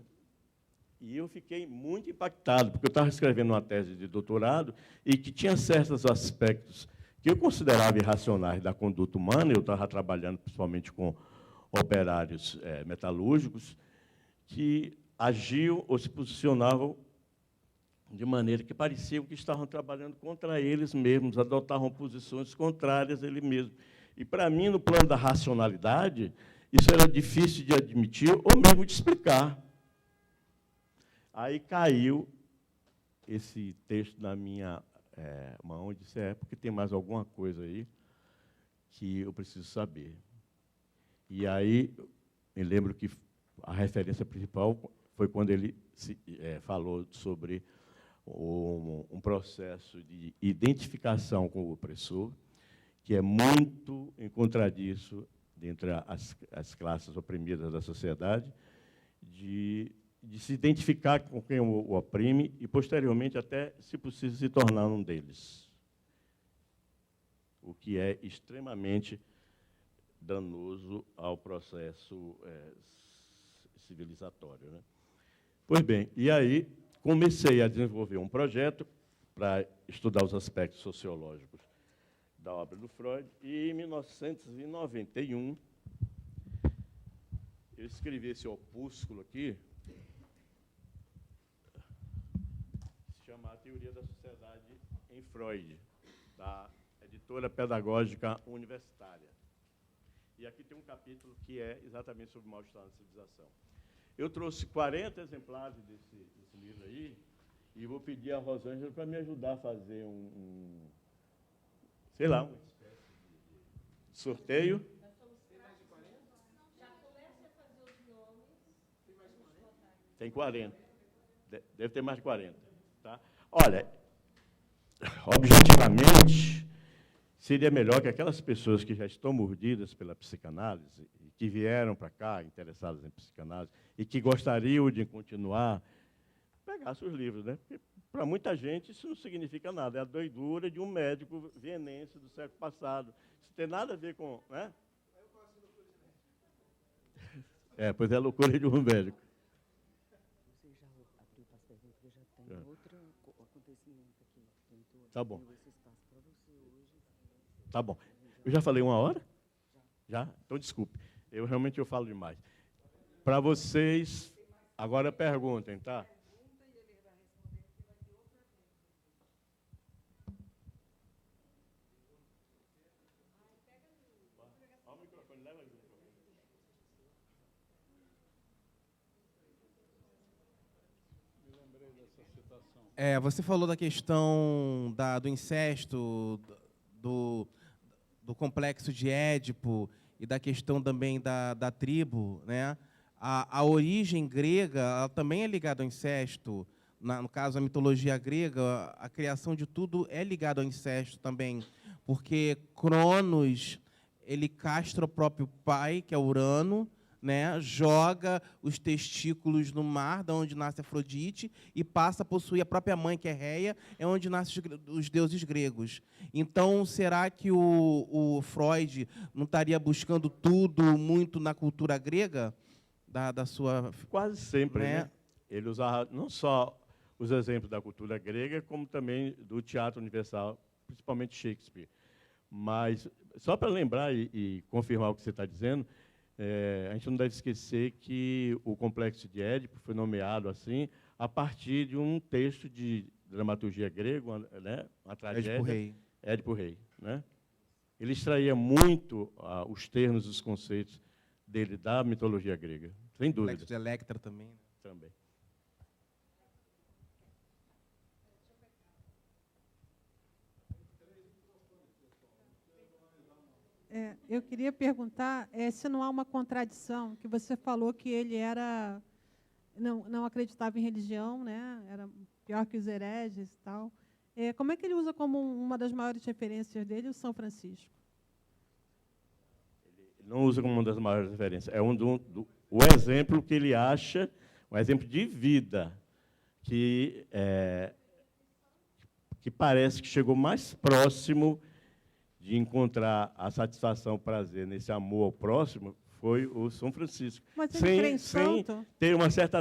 E eu fiquei muito impactado, porque eu estava escrevendo uma tese de doutorado e que tinha certos aspectos que eu considerava irracionais da conduta humana. Eu estava trabalhando principalmente com operários metalúrgicos que agiam ou se posicionavam de maneira que pareciam que estavam trabalhando contra eles mesmos, adotavam posições contrárias a eles mesmos. E, para mim, no plano da racionalidade, isso era difícil de admitir ou mesmo de explicar. Aí caiu esse texto na minha mão e disse, porque tem mais alguma coisa aí que eu preciso saber. E aí, me lembro que a referência principal foi quando ele falou sobre um processo de identificação com o opressor, que é muito em contradiço entre as classes oprimidas da sociedade, de se identificar com quem o oprime e, posteriormente, até, se possível, se tornar um deles. O que é extremamente danoso ao processo civilizatório, né? Pois bem, e aí comecei a desenvolver um projeto para estudar os aspectos sociológicos da obra do Freud, e, em 1991, eu escrevi esse opúsculo aqui, que se chama A Teoria da Sociedade em Freud, da Editora Pedagógica Universitária. E aqui tem um capítulo que é exatamente sobre o mal-estar na civilização. Eu trouxe 40 exemplares desse livro aí, e vou pedir a Rosângela para me ajudar a fazer sei lá, uma espécie de sorteio. Tem 40. Deve ter mais de 40. Tá? Olha, objetivamente, seria melhor que aquelas pessoas que já estão mordidas pela psicanálise, e que vieram para cá interessadas em psicanálise, e que gostariam de continuar, pegassem os livros, né? Porque, para muita gente, isso não significa nada. É a doidura de um médico vienense do século passado. Isso tem nada a ver com... Né? Pois é a loucura de um médico. Você já abriu para as perguntas, porque já tem outro acontecimento aqui. Tá bom. Esse espaço para você hoje. Tá bom. Eu já falei 1 hora? Já? Então, desculpe. Eu falo demais. Para vocês, agora perguntem, tá? Você falou da questão do incesto, do complexo de Édipo e da questão também da tribo, né? A origem grega ela também é ligada ao incesto. No caso, a mitologia grega, a criação de tudo é ligada ao incesto também, porque Cronos ele castra o próprio pai, que é Urano, né, joga os testículos no mar, de onde nasce Afrodite, e passa a possuir a própria mãe, que é Reia, é onde nascem os deuses gregos. Então, será que o Freud não estaria buscando tudo muito na cultura grega? Da sua... Quase sempre, né? Ele usava não só os exemplos da cultura grega, como também do teatro universal, principalmente Shakespeare. Mas, só para lembrar e confirmar o que você está dizendo, a gente não deve esquecer que o Complexo de Édipo foi nomeado assim a partir de um texto de dramaturgia grego, né, uma tragédia, Édipo Rei. Édipo Rei, né? Ele extraía muito os termos, os conceitos dele, da mitologia grega, sem dúvida. Complexo de Electra também. Também. Eu queria perguntar se não há uma contradição, que você falou que ele era não acreditava em religião, né? Era pior que os hereges e tal. Como é que ele usa como uma das maiores referências dele o São Francisco? Ele não usa como uma das maiores referências. É o exemplo que ele acha, um exemplo de vida, que parece que chegou mais próximo de encontrar a satisfação, o prazer nesse amor ao próximo, foi o São Francisco. Mas ele crê em sem santo? ter uma certa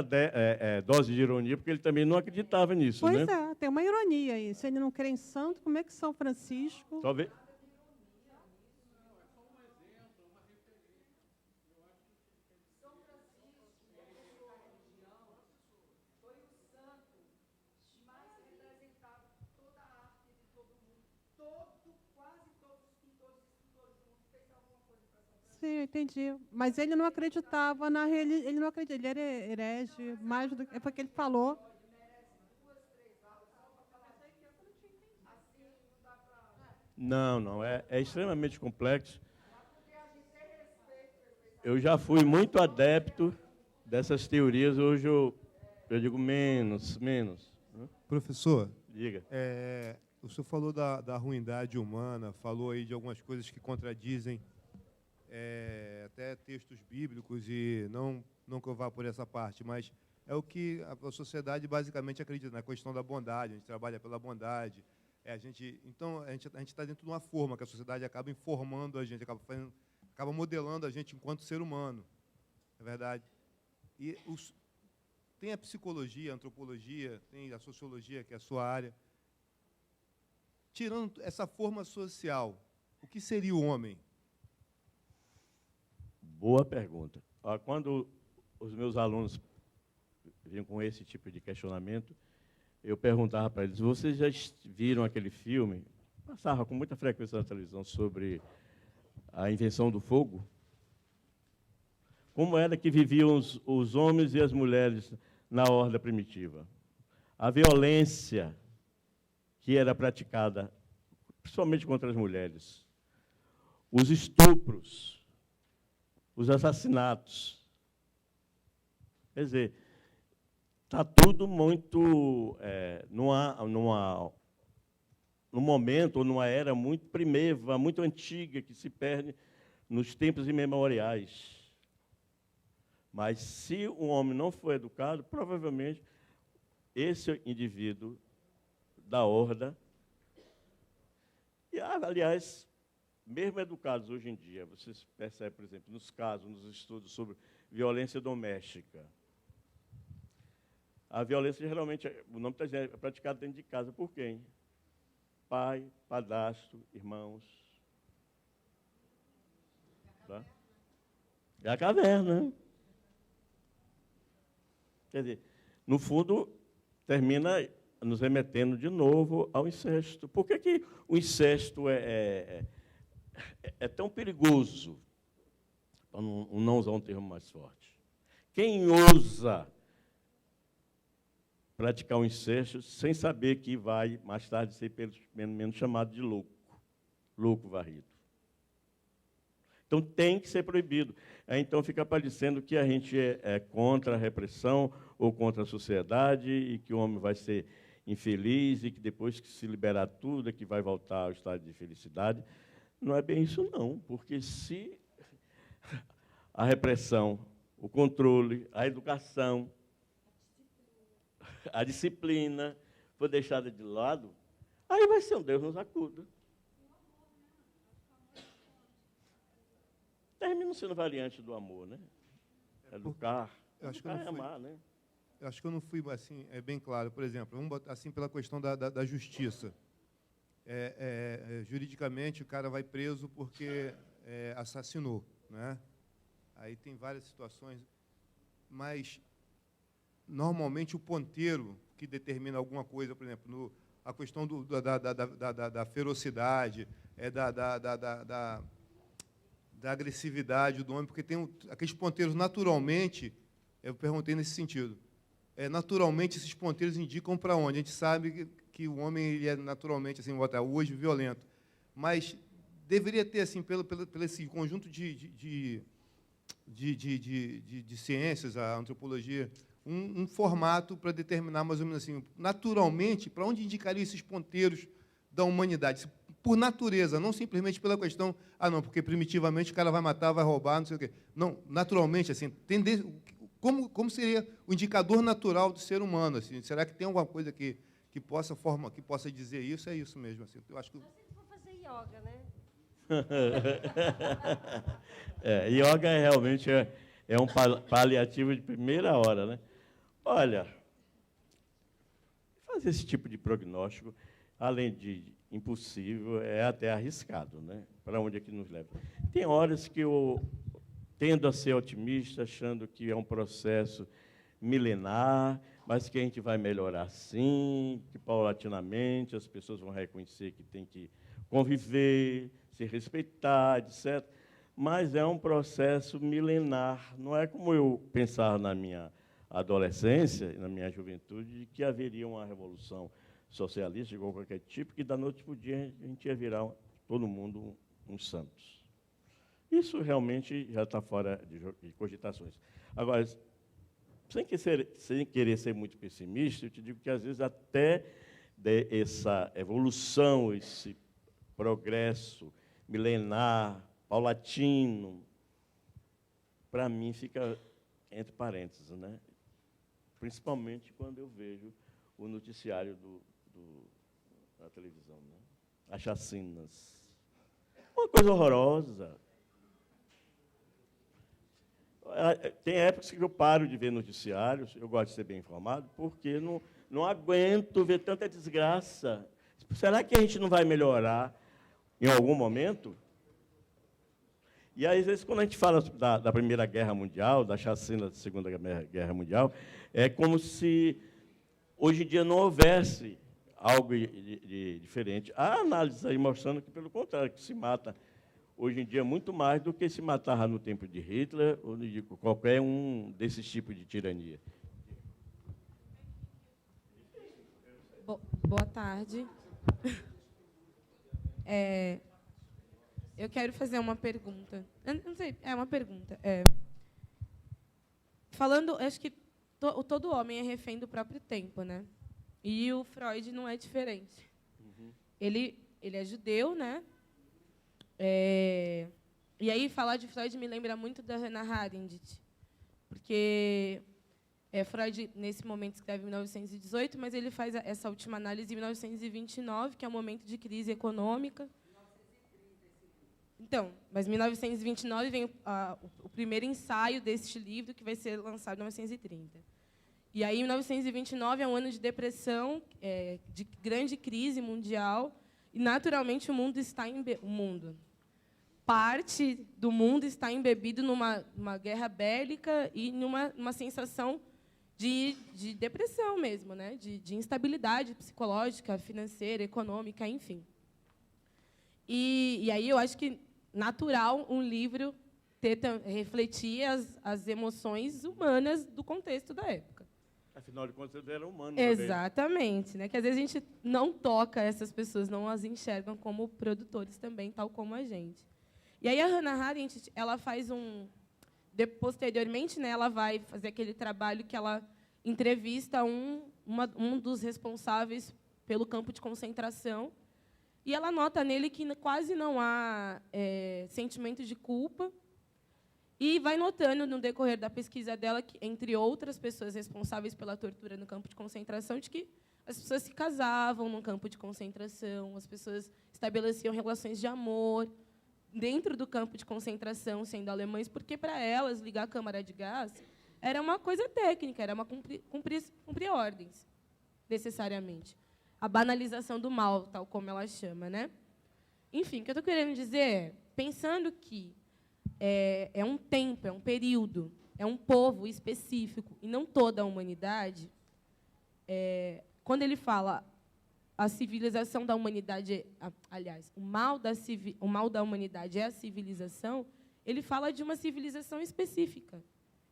dose de ironia, porque ele também não acreditava nisso. Pois né? tem uma ironia aí. Se ele não crê em santo, como é que São Francisco... Talvez. Sim, eu entendi. Mas ele não acreditava na religião. Ele não acredita, ele era herege, mais do que. É porque ele falou. Não, é extremamente complexo. Eu já fui muito adepto dessas teorias, hoje eu digo menos. Né? Professor, Diga. o senhor falou da ruindade humana, falou aí de algumas coisas que contradizem até textos bíblicos, e não que eu vá por essa parte, mas é o que a sociedade basicamente acredita, na questão da bondade. A gente trabalha pela bondade. Então, a gente está dentro de uma forma que a sociedade acaba informando a gente, acaba modelando a gente enquanto ser humano. É verdade? E tem a psicologia, a antropologia, tem a sociologia, que é a sua área. Tirando essa forma social, o que seria o homem? Boa pergunta. Quando os meus alunos vinham com esse tipo de questionamento, eu perguntava para eles: vocês já viram aquele filme? Passava com muita frequência na televisão sobre a invenção do fogo. Como era que viviam os homens e as mulheres na horda primitiva? A violência que era praticada, principalmente contra as mulheres. Os estupros, os assassinatos. Quer dizer, está tudo muito num momento, ou numa era muito primeva, muito antiga, que se perde nos tempos imemoriais. Mas, se um homem não for educado, provavelmente, esse indivíduo da horda, e, aliás, mesmo educados hoje em dia, vocês percebem, por exemplo, nos estudos sobre violência doméstica. A violência, geralmente, o nome está dizendo, é praticada dentro de casa por quem? Pai, padrasto, irmãos. Tá? É a caverna, né? Quer dizer, no fundo, termina nos remetendo de novo ao incesto. Por que o incesto é tão perigoso? Para não usar um termo mais forte. Quem ousa praticar o incesto sem saber que vai, mais tarde, ser pelo menos chamado de louco varrido? Então, tem que ser proibido. Então, fica parecendo que a gente é contra a repressão ou contra a sociedade e que o homem vai ser infeliz e que depois que se liberar tudo é que vai voltar ao estado de felicidade. Não é bem isso, não. Porque se a repressão, o controle, a educação, a disciplina for deixada de lado, aí vai ser um Deus nos acuda. Termina sendo variante do amor, né? Educar. Eu acho que Educar é amar, né? Eu acho que eu não fui assim, bem claro. Por exemplo, vamos botar assim pela questão da justiça. Juridicamente, o cara vai preso porque assassinou, né? Aí tem várias situações, mas normalmente o ponteiro que determina alguma coisa, por exemplo, a questão da ferocidade, da agressividade do homem, porque tem aqueles ponteiros naturalmente, eu perguntei nesse sentido, naturalmente esses ponteiros indicam para onde? A gente sabe que o homem ele é naturalmente, assim, hoje, violento, mas deveria ter, assim, pelo esse conjunto de ciências, a antropologia, um formato para determinar, mais ou menos assim, naturalmente, para onde indicariam esses ponteiros da humanidade, por natureza, não simplesmente pela questão, não, porque primitivamente o cara vai matar, vai roubar, não sei o quê. Não, naturalmente, assim, como seria o indicador natural do ser humano? Assim? Será que tem alguma coisa que possa dizer isso? É isso mesmo. Assim. Eu acho que... Só se for fazer yoga, né? Yoga realmente é um paliativo de primeira hora, né? Olha, fazer esse tipo de prognóstico, além de impossível, é até arriscado, né? Para onde é que nos leva? Tem horas que eu tendo a ser otimista, achando que é um processo milenar, mas que a gente vai melhorar sim, que paulatinamente as pessoas vão reconhecer que tem que conviver, se respeitar, etc. Mas é um processo milenar. Não é como eu pensava na minha adolescência, na minha juventude, de que haveria uma revolução socialista de qualquer tipo, que da noite para o dia a gente ia virar todo mundo uns santos. Isso realmente já está fora de cogitações. Agora, sem querer ser muito pessimista, eu te digo que, às vezes, até essa evolução, esse progresso milenar, paulatino, para mim, fica entre parênteses, né? Principalmente quando eu vejo o noticiário da televisão, né? As chacinas. Uma coisa horrorosa. Tem épocas que eu paro de ver noticiários, eu gosto de ser bem informado, porque não aguento ver tanta desgraça. Será que a gente não vai melhorar em algum momento? E, às vezes, quando a gente fala da Primeira Guerra Mundial, da chacina da Segunda Guerra Mundial, é como se, hoje em dia, não houvesse algo de diferente. Há análises aí mostrando que, pelo contrário, que se mata, hoje em dia, muito mais do que se matava no tempo de Hitler ou de qualquer um desses tipos de tirania. Boa tarde. Eu quero fazer uma pergunta. Não sei, é uma pergunta. Falando, acho que todo homem é refém do próprio tempo, né? E o Freud não é diferente. Uhum. Ele é judeu, né? E aí, falar de Freud me lembra muito da Hannah Arendt, porque Freud, nesse momento, escreve em 1918, mas ele faz essa última análise em 1929, que é um momento de crise econômica. Então, mas em 1929 vem o primeiro ensaio deste livro, que vai ser lançado em 1930. E aí, em 1929, é um ano de depressão, de grande crise mundial, e, naturalmente, parte do mundo está embebido numa guerra bélica e numa sensação de depressão mesmo, né? De instabilidade psicológica, financeira, econômica, enfim. E aí eu acho que natural um livro refletir as emoções humanas do contexto da época. Afinal de contas, ele era humano. Exatamente, né? Que às vezes a gente não toca essas pessoas, não as enxergam como produtores também, tal como a gente. E aí a Hannah Arendt, ela faz posteriormente, né, ela vai fazer aquele trabalho que ela entrevista um dos responsáveis pelo campo de concentração, e ela nota nele que quase não há sentimento de culpa, e vai notando, no decorrer da pesquisa dela, que, entre outras pessoas responsáveis pela tortura no campo de concentração, de que as pessoas se casavam no campo de concentração, as pessoas estabeleciam relações de amor dentro do campo de concentração, sendo alemães, porque, para elas, ligar a câmara de gás era uma coisa técnica, era cumprir ordens, necessariamente. A banalização do mal, tal como ela chama, né? Enfim, o que eu estou querendo dizer é, pensando que é um tempo, é um período, é um povo específico, e não toda a humanidade, quando ele fala a civilização da humanidade, aliás, o mal da humanidade é a civilização, ele fala de uma civilização específica.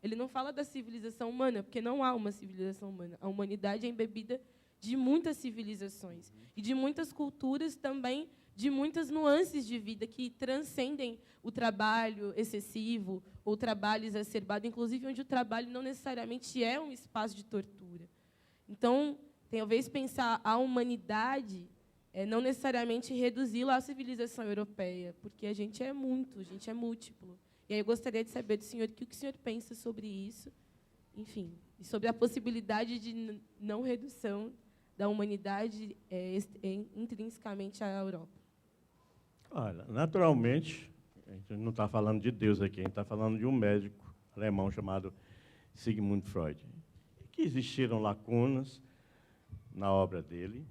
Ele não fala da civilização humana, porque não há uma civilização humana. A humanidade é embebida de muitas civilizações e de muitas culturas também, de muitas nuances de vida que transcendem o trabalho excessivo ou o trabalho exacerbado, inclusive onde o trabalho não necessariamente é um espaço de tortura. Então, talvez pensar a humanidade não necessariamente reduzi-la à civilização europeia, porque a gente é múltiplo. E aí eu gostaria de saber do senhor o que o senhor pensa sobre isso, enfim, e sobre a possibilidade de não redução da humanidade intrinsecamente à Europa. Olha, naturalmente, a gente não está falando de Deus aqui, a gente está falando de um médico alemão chamado Sigmund Freud, que existiram lacunas na obra dele,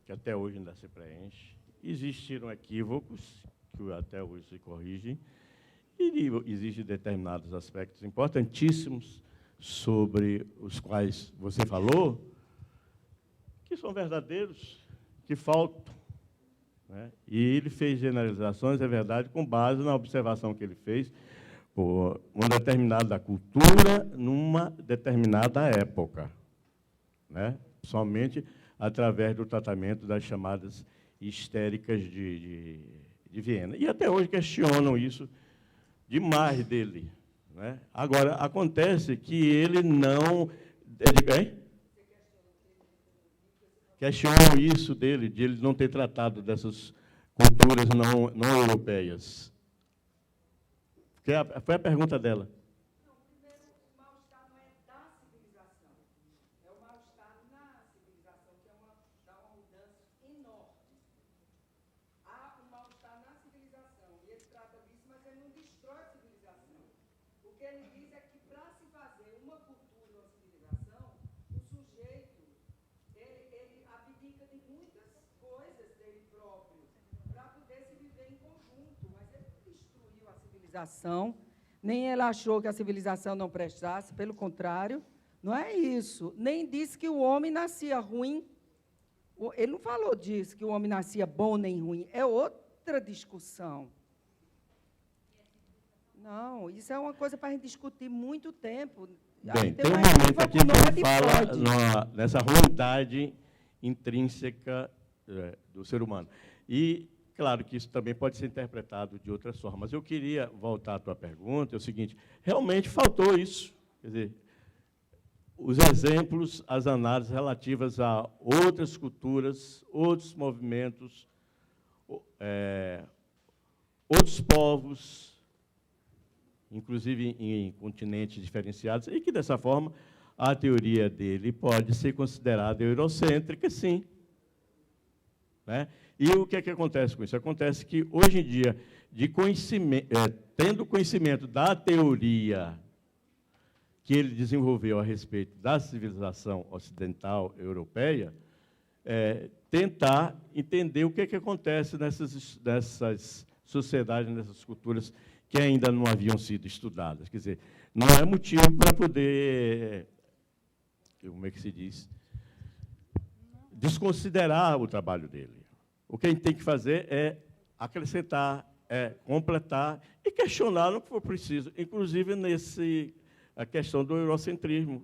que até hoje ainda se preenche, existiram equívocos, que até hoje se corrigem, e existem determinados aspectos importantíssimos sobre os quais você falou, que são verdadeiros, que faltam. Né? E ele fez generalizações, é verdade, com base na observação que ele fez por uma determinada cultura numa determinada época, né? Somente através do tratamento das chamadas histéricas de Viena. E até hoje questionam isso demais dele. Né? Agora, acontece que ele não... Questionam isso dele, de ele não ter tratado dessas culturas não europeias. Foi a pergunta dela. Não, primeiro, o mal-estar não é da civilização. É o mal-estar na civilização, que dá uma mudança enorme. Há um mal-estar na civilização, e ele trata disso, mas ele não destrói a civilização. O que ele diz é que, para se fazer uma cultura, uma civilização, o sujeito, ele abdica de muitas coisas dele próprio, para poder se viver em conjunto, mas ele não destruiu a civilização, nem ele achou que a civilização não prestasse, pelo contrário, não é isso. Nem disse que o homem nascia ruim. Ele não falou disso, que o homem nascia bom nem ruim. É outra discussão. Não, isso é uma coisa para a gente discutir muito tempo. Bem, tem um momento aqui que ele fala nessa ruindade intrínseca do ser humano. E, claro, que isso também pode ser interpretado de outras formas. Mas eu queria voltar à tua pergunta, é o seguinte, realmente faltou isso. Quer dizer, os exemplos, as análises relativas a outras culturas, outros movimentos, outros povos, inclusive em continentes diferenciados, e que, dessa forma, a teoria dele pode ser considerada eurocêntrica, sim. Né? E o que é que acontece com isso? Acontece que, hoje em dia, tendo conhecimento da teoria que ele desenvolveu a respeito da civilização ocidental europeia, tentar entender o que é que acontece nessas sociedades, nessas culturas que ainda não haviam sido estudadas. Quer dizer, não é motivo para poder, como é que se diz, desconsiderar o trabalho dele. O que a gente tem que fazer é acrescentar, completar e questionar no que for preciso, inclusive a questão do eurocentrismo.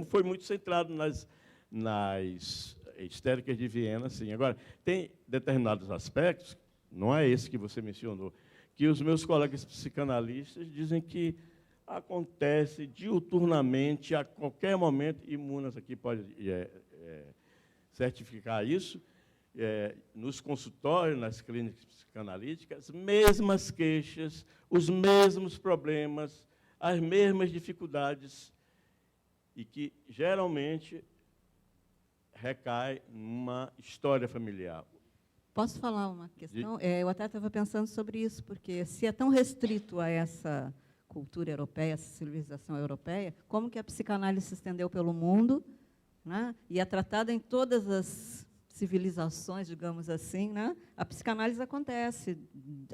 Foi muito centrado nas histéricas de Viena, sim. Agora, tem determinados aspectos, não é esse que você mencionou, que os meus colegas psicanalistas dizem que acontece diuturnamente, a qualquer momento, e Munas aqui pode certificar isso, nos consultórios, nas clínicas psicanalíticas, mesmas queixas, os mesmos problemas, as mesmas dificuldades, e que, geralmente, recai numa história familiar. Posso falar uma questão? Eu até estava pensando sobre isso, porque se é tão restrito a essa cultura europeia, essa civilização europeia, como que a psicanálise se estendeu pelo mundo, né? E é tratada em todas as civilizações, digamos assim, né? A psicanálise acontece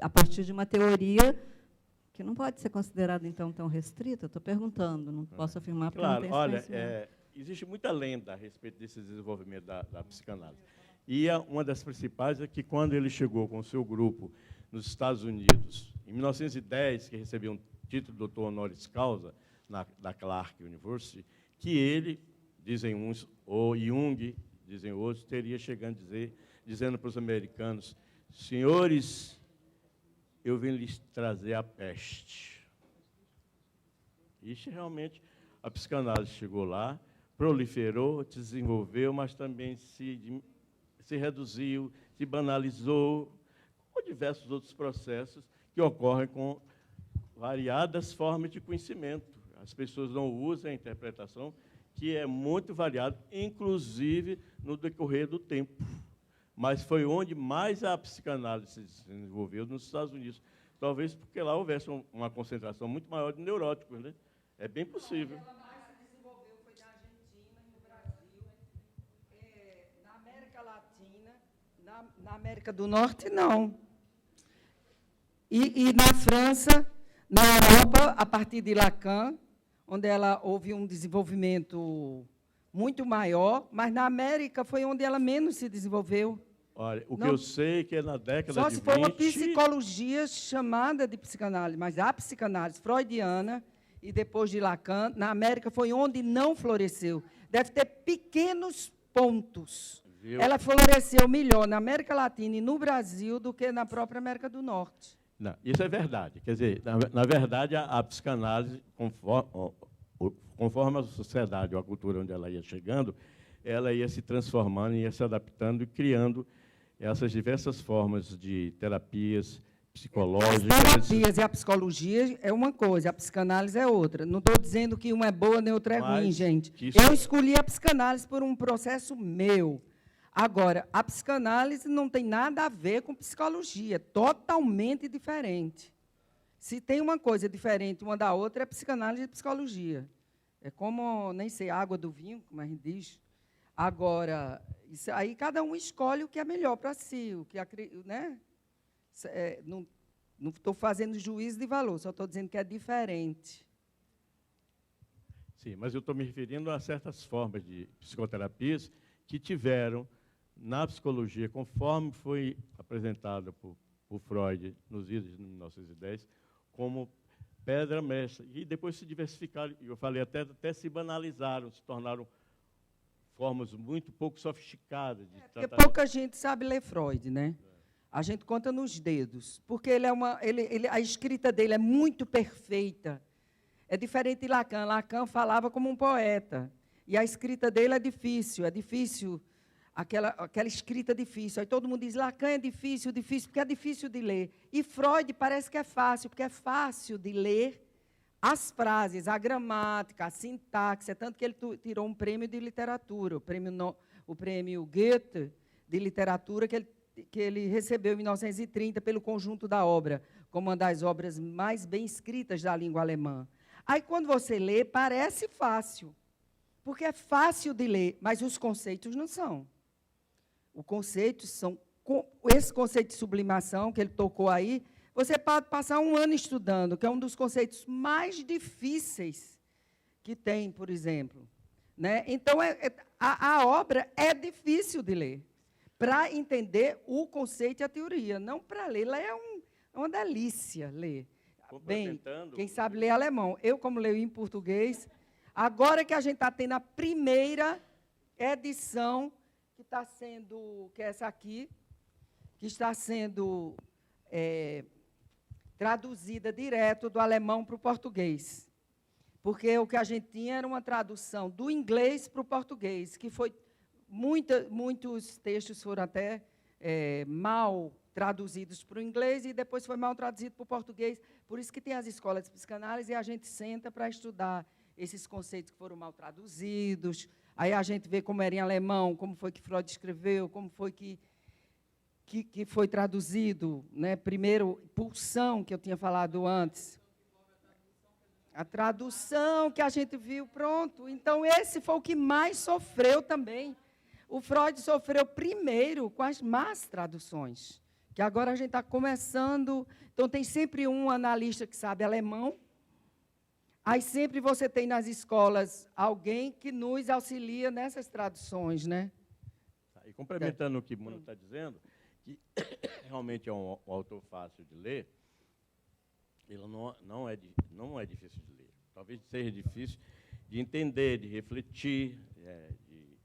a partir de uma teoria que não pode ser considerada, então, tão restrita. Estou perguntando, não posso afirmar porque claro, não tenho olha, conhecimento. existe muita lenda a respeito desse desenvolvimento da psicanálise. E uma das principais é que, quando ele chegou com o seu grupo nos Estados Unidos, em 1910, que recebeu um título de doutor honoris causa da Clark University, que ele, dizem uns, ou Jung, dizem outros, teria chegando dizendo para os americanos: senhores, eu vim lhes trazer a peste. Isso realmente, a psicanálise chegou lá, proliferou, se desenvolveu, mas também se reduziu, se banalizou, com diversos outros processos que ocorrem com variadas formas de conhecimento. As pessoas não usam a interpretação, que é muito variada, inclusive no decorrer do tempo. Mas foi onde mais a psicanálise se desenvolveu, nos Estados Unidos. Talvez porque lá houvesse uma concentração muito maior de neuróticos, né? É bem possível. Ela mais se desenvolveu foi na Argentina e no Brasil. Na América Latina, na América do Norte, não. E na França, na Europa, a partir de Lacan, onde ela houve um desenvolvimento muito maior, mas na América foi onde ela menos se desenvolveu. Olha, o que eu sei é que é na década de 20... Só se for uma psicologia chamada de psicanálise, mas a psicanálise freudiana e depois de Lacan, na América foi onde não floresceu. Deve ter pequenos pontos. Viu? Ela floresceu melhor na América Latina e no Brasil do que na própria América do Norte. Não, isso é verdade. Quer dizer, na verdade, a psicanálise, conforme a sociedade ou a cultura onde ela ia chegando, ela ia se transformando, ia se adaptando e criando essas diversas formas de terapias psicológicas. As terapias e a psicologia é uma coisa, a psicanálise é outra. Não estou dizendo que uma é boa nem outra é ruim, gente. Eu escolhi a psicanálise por um processo meu. Agora, a psicanálise não tem nada a ver com psicologia, é totalmente diferente. Se tem uma coisa diferente uma da outra, é psicanálise e psicologia. É como, nem sei, água do vinho, como a gente diz. Agora, isso aí cada um escolhe o que é melhor para si, o que né? Não estou fazendo juízo de valor, só estou dizendo que é diferente. Sim, mas eu estou me referindo a certas formas de psicoterapias que tiveram na psicologia, conforme foi apresentada por Freud nos idos de 1910, como pedra mestra. E depois se diversificaram, eu falei, até se banalizaram, se tornaram formas muito pouco sofisticadas de porque pouca gente sabe ler Freud, né? A gente conta nos dedos, porque a escrita dele é muito perfeita. É diferente de Lacan. Lacan falava como um poeta, e a escrita dele é difícil, aquela escrita difícil. Aí todo mundo diz, Lacan é difícil, porque é difícil de ler. E Freud parece que é fácil, porque é fácil de ler as frases, a gramática, a sintaxe. É tanto que ele tirou um prêmio de literatura, o prêmio Goethe de literatura, que ele recebeu em 1930 pelo conjunto da obra, como uma das obras mais bem escritas da língua alemã. Aí, quando você lê, parece fácil, porque é fácil de ler, mas os conceitos não são. Os conceitos são... Esse conceito de sublimação que ele tocou aí, você pode passar um ano estudando, que é um dos conceitos mais difíceis que tem, por exemplo. Né? Então, a obra é difícil de ler, para entender o conceito e a teoria, não para ler. Ler é uma delícia, ler. Bem, quem sabe ler alemão. Eu, como leio em português, agora que a gente está tendo a primeira edição, que é essa aqui, que está sendo traduzida direto do alemão para o português. Porque o que a gente tinha era uma tradução do inglês para o português, que foi... Muitos textos foram até mal traduzidos para o inglês e depois foi mal traduzido para o português. Por isso que tem as escolas de psicanálise e a gente senta para estudar esses conceitos que foram mal traduzidos. Aí a gente vê como era em alemão, como foi que Freud escreveu, como foi que foi traduzido. Né? Primeiro, pulsão, que eu tinha falado antes. A tradução que a gente viu, pronto. Então, esse foi o que mais sofreu também. O Freud sofreu primeiro com as más traduções, que agora a gente está começando. Então, tem sempre um analista que sabe alemão. Aí, sempre você tem nas escolas alguém que nos auxilia nessas traduções. Né? E complementando o que o Mano está dizendo, que realmente é um autor fácil de ler, ele não é difícil de ler. Talvez seja difícil de entender, de refletir,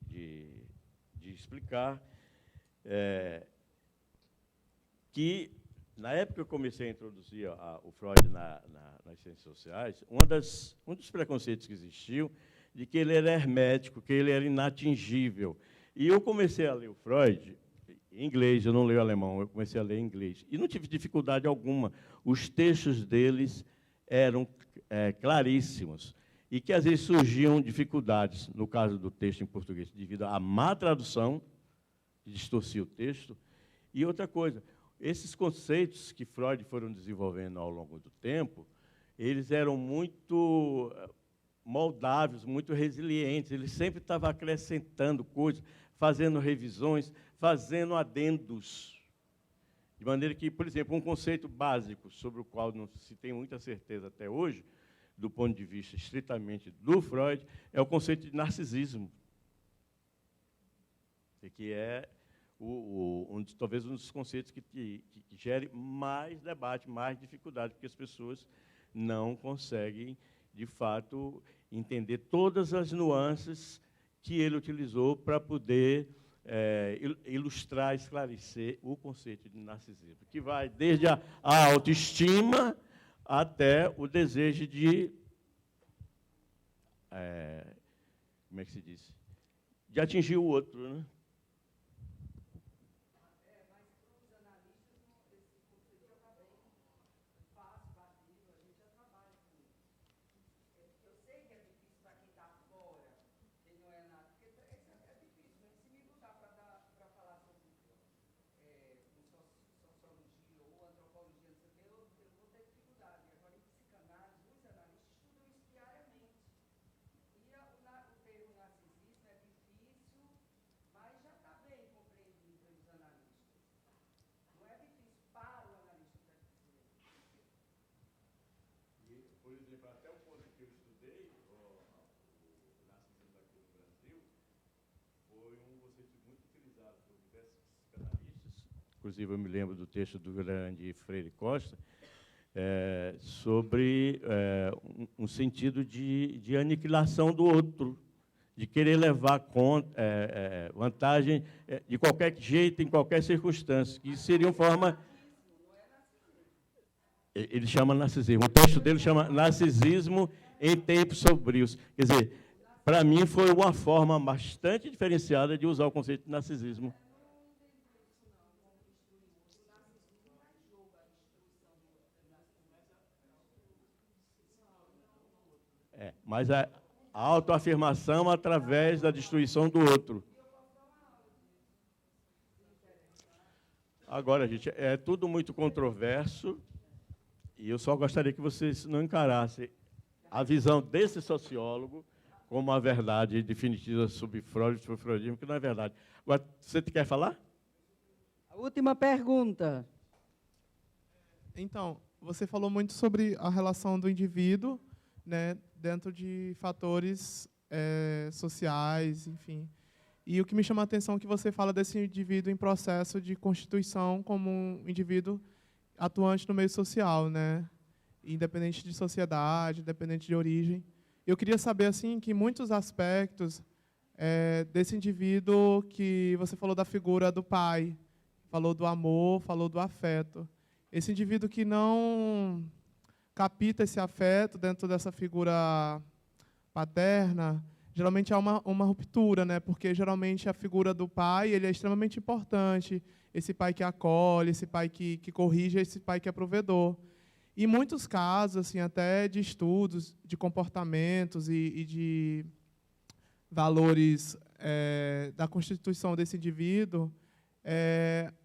de explicar. Que, na época que eu comecei a introduzir o Freud nas ciências sociais, um dos preconceitos que existiam de que ele era hermético, que ele era inatingível. E eu comecei a ler o Freud em inglês, eu não leio alemão, eu comecei a ler em inglês. E não tive dificuldade alguma. Os textos deles eram claríssimos. E que, às vezes, surgiam dificuldades, no caso do texto em português, devido à má tradução, que distorcia o texto. E outra coisa, esses conceitos que Freud foram desenvolvendo ao longo do tempo, eles eram muito moldáveis, muito resilientes. Ele sempre estava acrescentando coisas, fazendo revisões, fazendo adendos. De maneira que, por exemplo, um conceito básico sobre o qual não se tem muita certeza até hoje, do ponto de vista estritamente do Freud, é o conceito de narcisismo, que é talvez um dos conceitos que gere mais debate, mais dificuldade, porque as pessoas não conseguem, de fato, entender todas as nuances que ele utilizou para poder ilustrar, esclarecer o conceito de narcisismo, que vai desde a autoestima até o desejo de, como é que se diz? De atingir o outro, né? Por exemplo, até o ponto que eu estudei, o narcisismo aqui no Brasil, foi um conceito muito utilizado por diversos psicanalistas. Inclusive, eu me lembro do texto do grande Freire Costa, sobre um sentido de aniquilação do outro, de querer levar vantagem de qualquer jeito, em qualquer circunstância, que seria uma forma... Ele chama narcisismo. O texto dele chama Narcisismo em Tempos Sombrios. Quer dizer, para mim foi uma forma bastante diferenciada de usar o conceito de narcisismo. Mas a autoafirmação através da destruição do outro. Agora, gente, é tudo muito controverso. E eu só gostaria que vocês não encarassem a visão desse sociólogo como a verdade definitiva sobre Freud, sobre o freudismo, que não é verdade. Agora, você quer falar? A última pergunta. Então, você falou muito sobre a relação do indivíduo, né, dentro de fatores sociais, enfim. E o que me chama a atenção é que você fala desse indivíduo em processo de constituição como um indivíduo atuante no meio social, né? Independente de sociedade, independente de origem. Eu queria saber, assim, que muitos aspectos desse indivíduo que você falou da figura do pai, falou do amor, falou do afeto. Esse indivíduo que não capta esse afeto dentro dessa figura paterna, geralmente há uma ruptura, né? Porque geralmente a figura do pai ele é extremamente importante. Esse pai que acolhe, esse pai que corrige, esse pai que é provedor. Em muitos casos, assim, até de estudos de comportamentos e de valores da constituição desse indivíduo,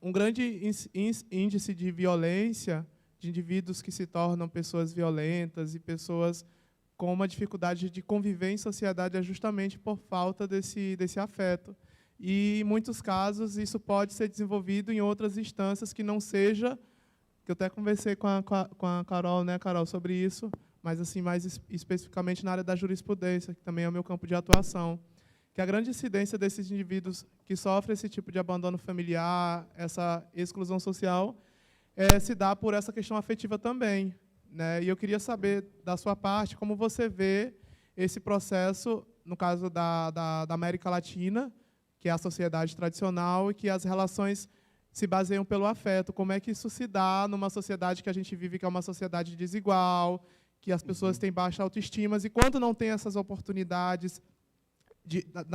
um grande índice de violência, de indivíduos que se tornam pessoas violentas e pessoas com uma dificuldade de conviver em sociedade é justamente por falta desse afeto. E, em muitos casos, isso pode ser desenvolvido em outras instâncias que não seja, que eu até conversei com a Carol, né, Carol, sobre isso, mas assim mais especificamente na área da jurisprudência, que também é o meu campo de atuação, que a grande incidência desses indivíduos que sofrem esse tipo de abandono familiar, essa exclusão social, se dá por essa questão afetiva também, né? E eu queria saber, da sua parte, como você vê esse processo, no caso da América Latina, que é a sociedade tradicional, e que as relações se baseiam pelo afeto. Como é que isso se dá numa sociedade que a gente vive, que é uma sociedade desigual, que as pessoas têm baixa autoestima, e quando não tem essas oportunidades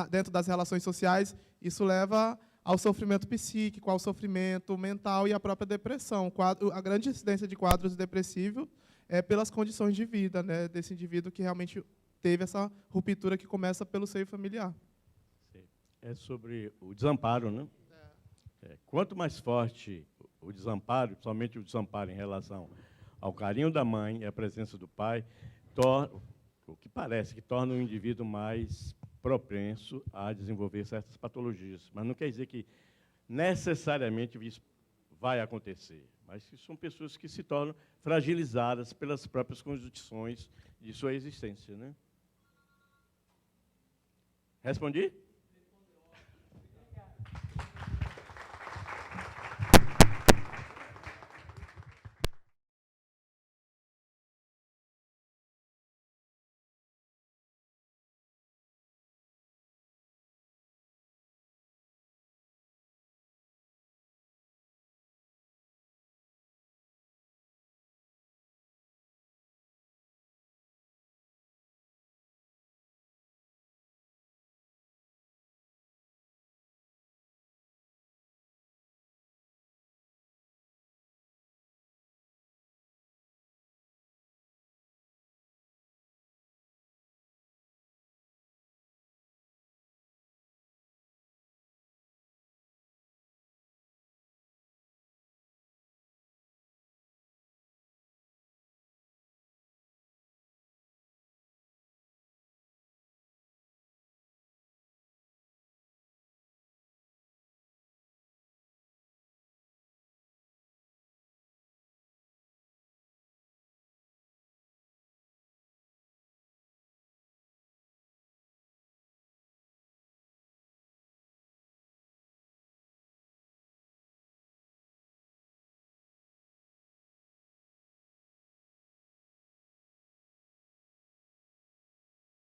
dentro das relações sociais, isso leva ao sofrimento psíquico, ao sofrimento mental e à própria depressão. A grande incidência de quadros depressivos é pelas condições de vida, né, desse indivíduo que realmente teve essa ruptura que começa pelo seio familiar. É sobre o desamparo, né? Quanto mais forte o desamparo, somente o desamparo em relação ao carinho da mãe e à presença do pai, o que parece que torna o indivíduo mais propenso a desenvolver certas patologias. Mas não quer dizer que necessariamente isso vai acontecer, mas que são pessoas que se tornam fragilizadas pelas próprias condições de sua existência, né? Respondi?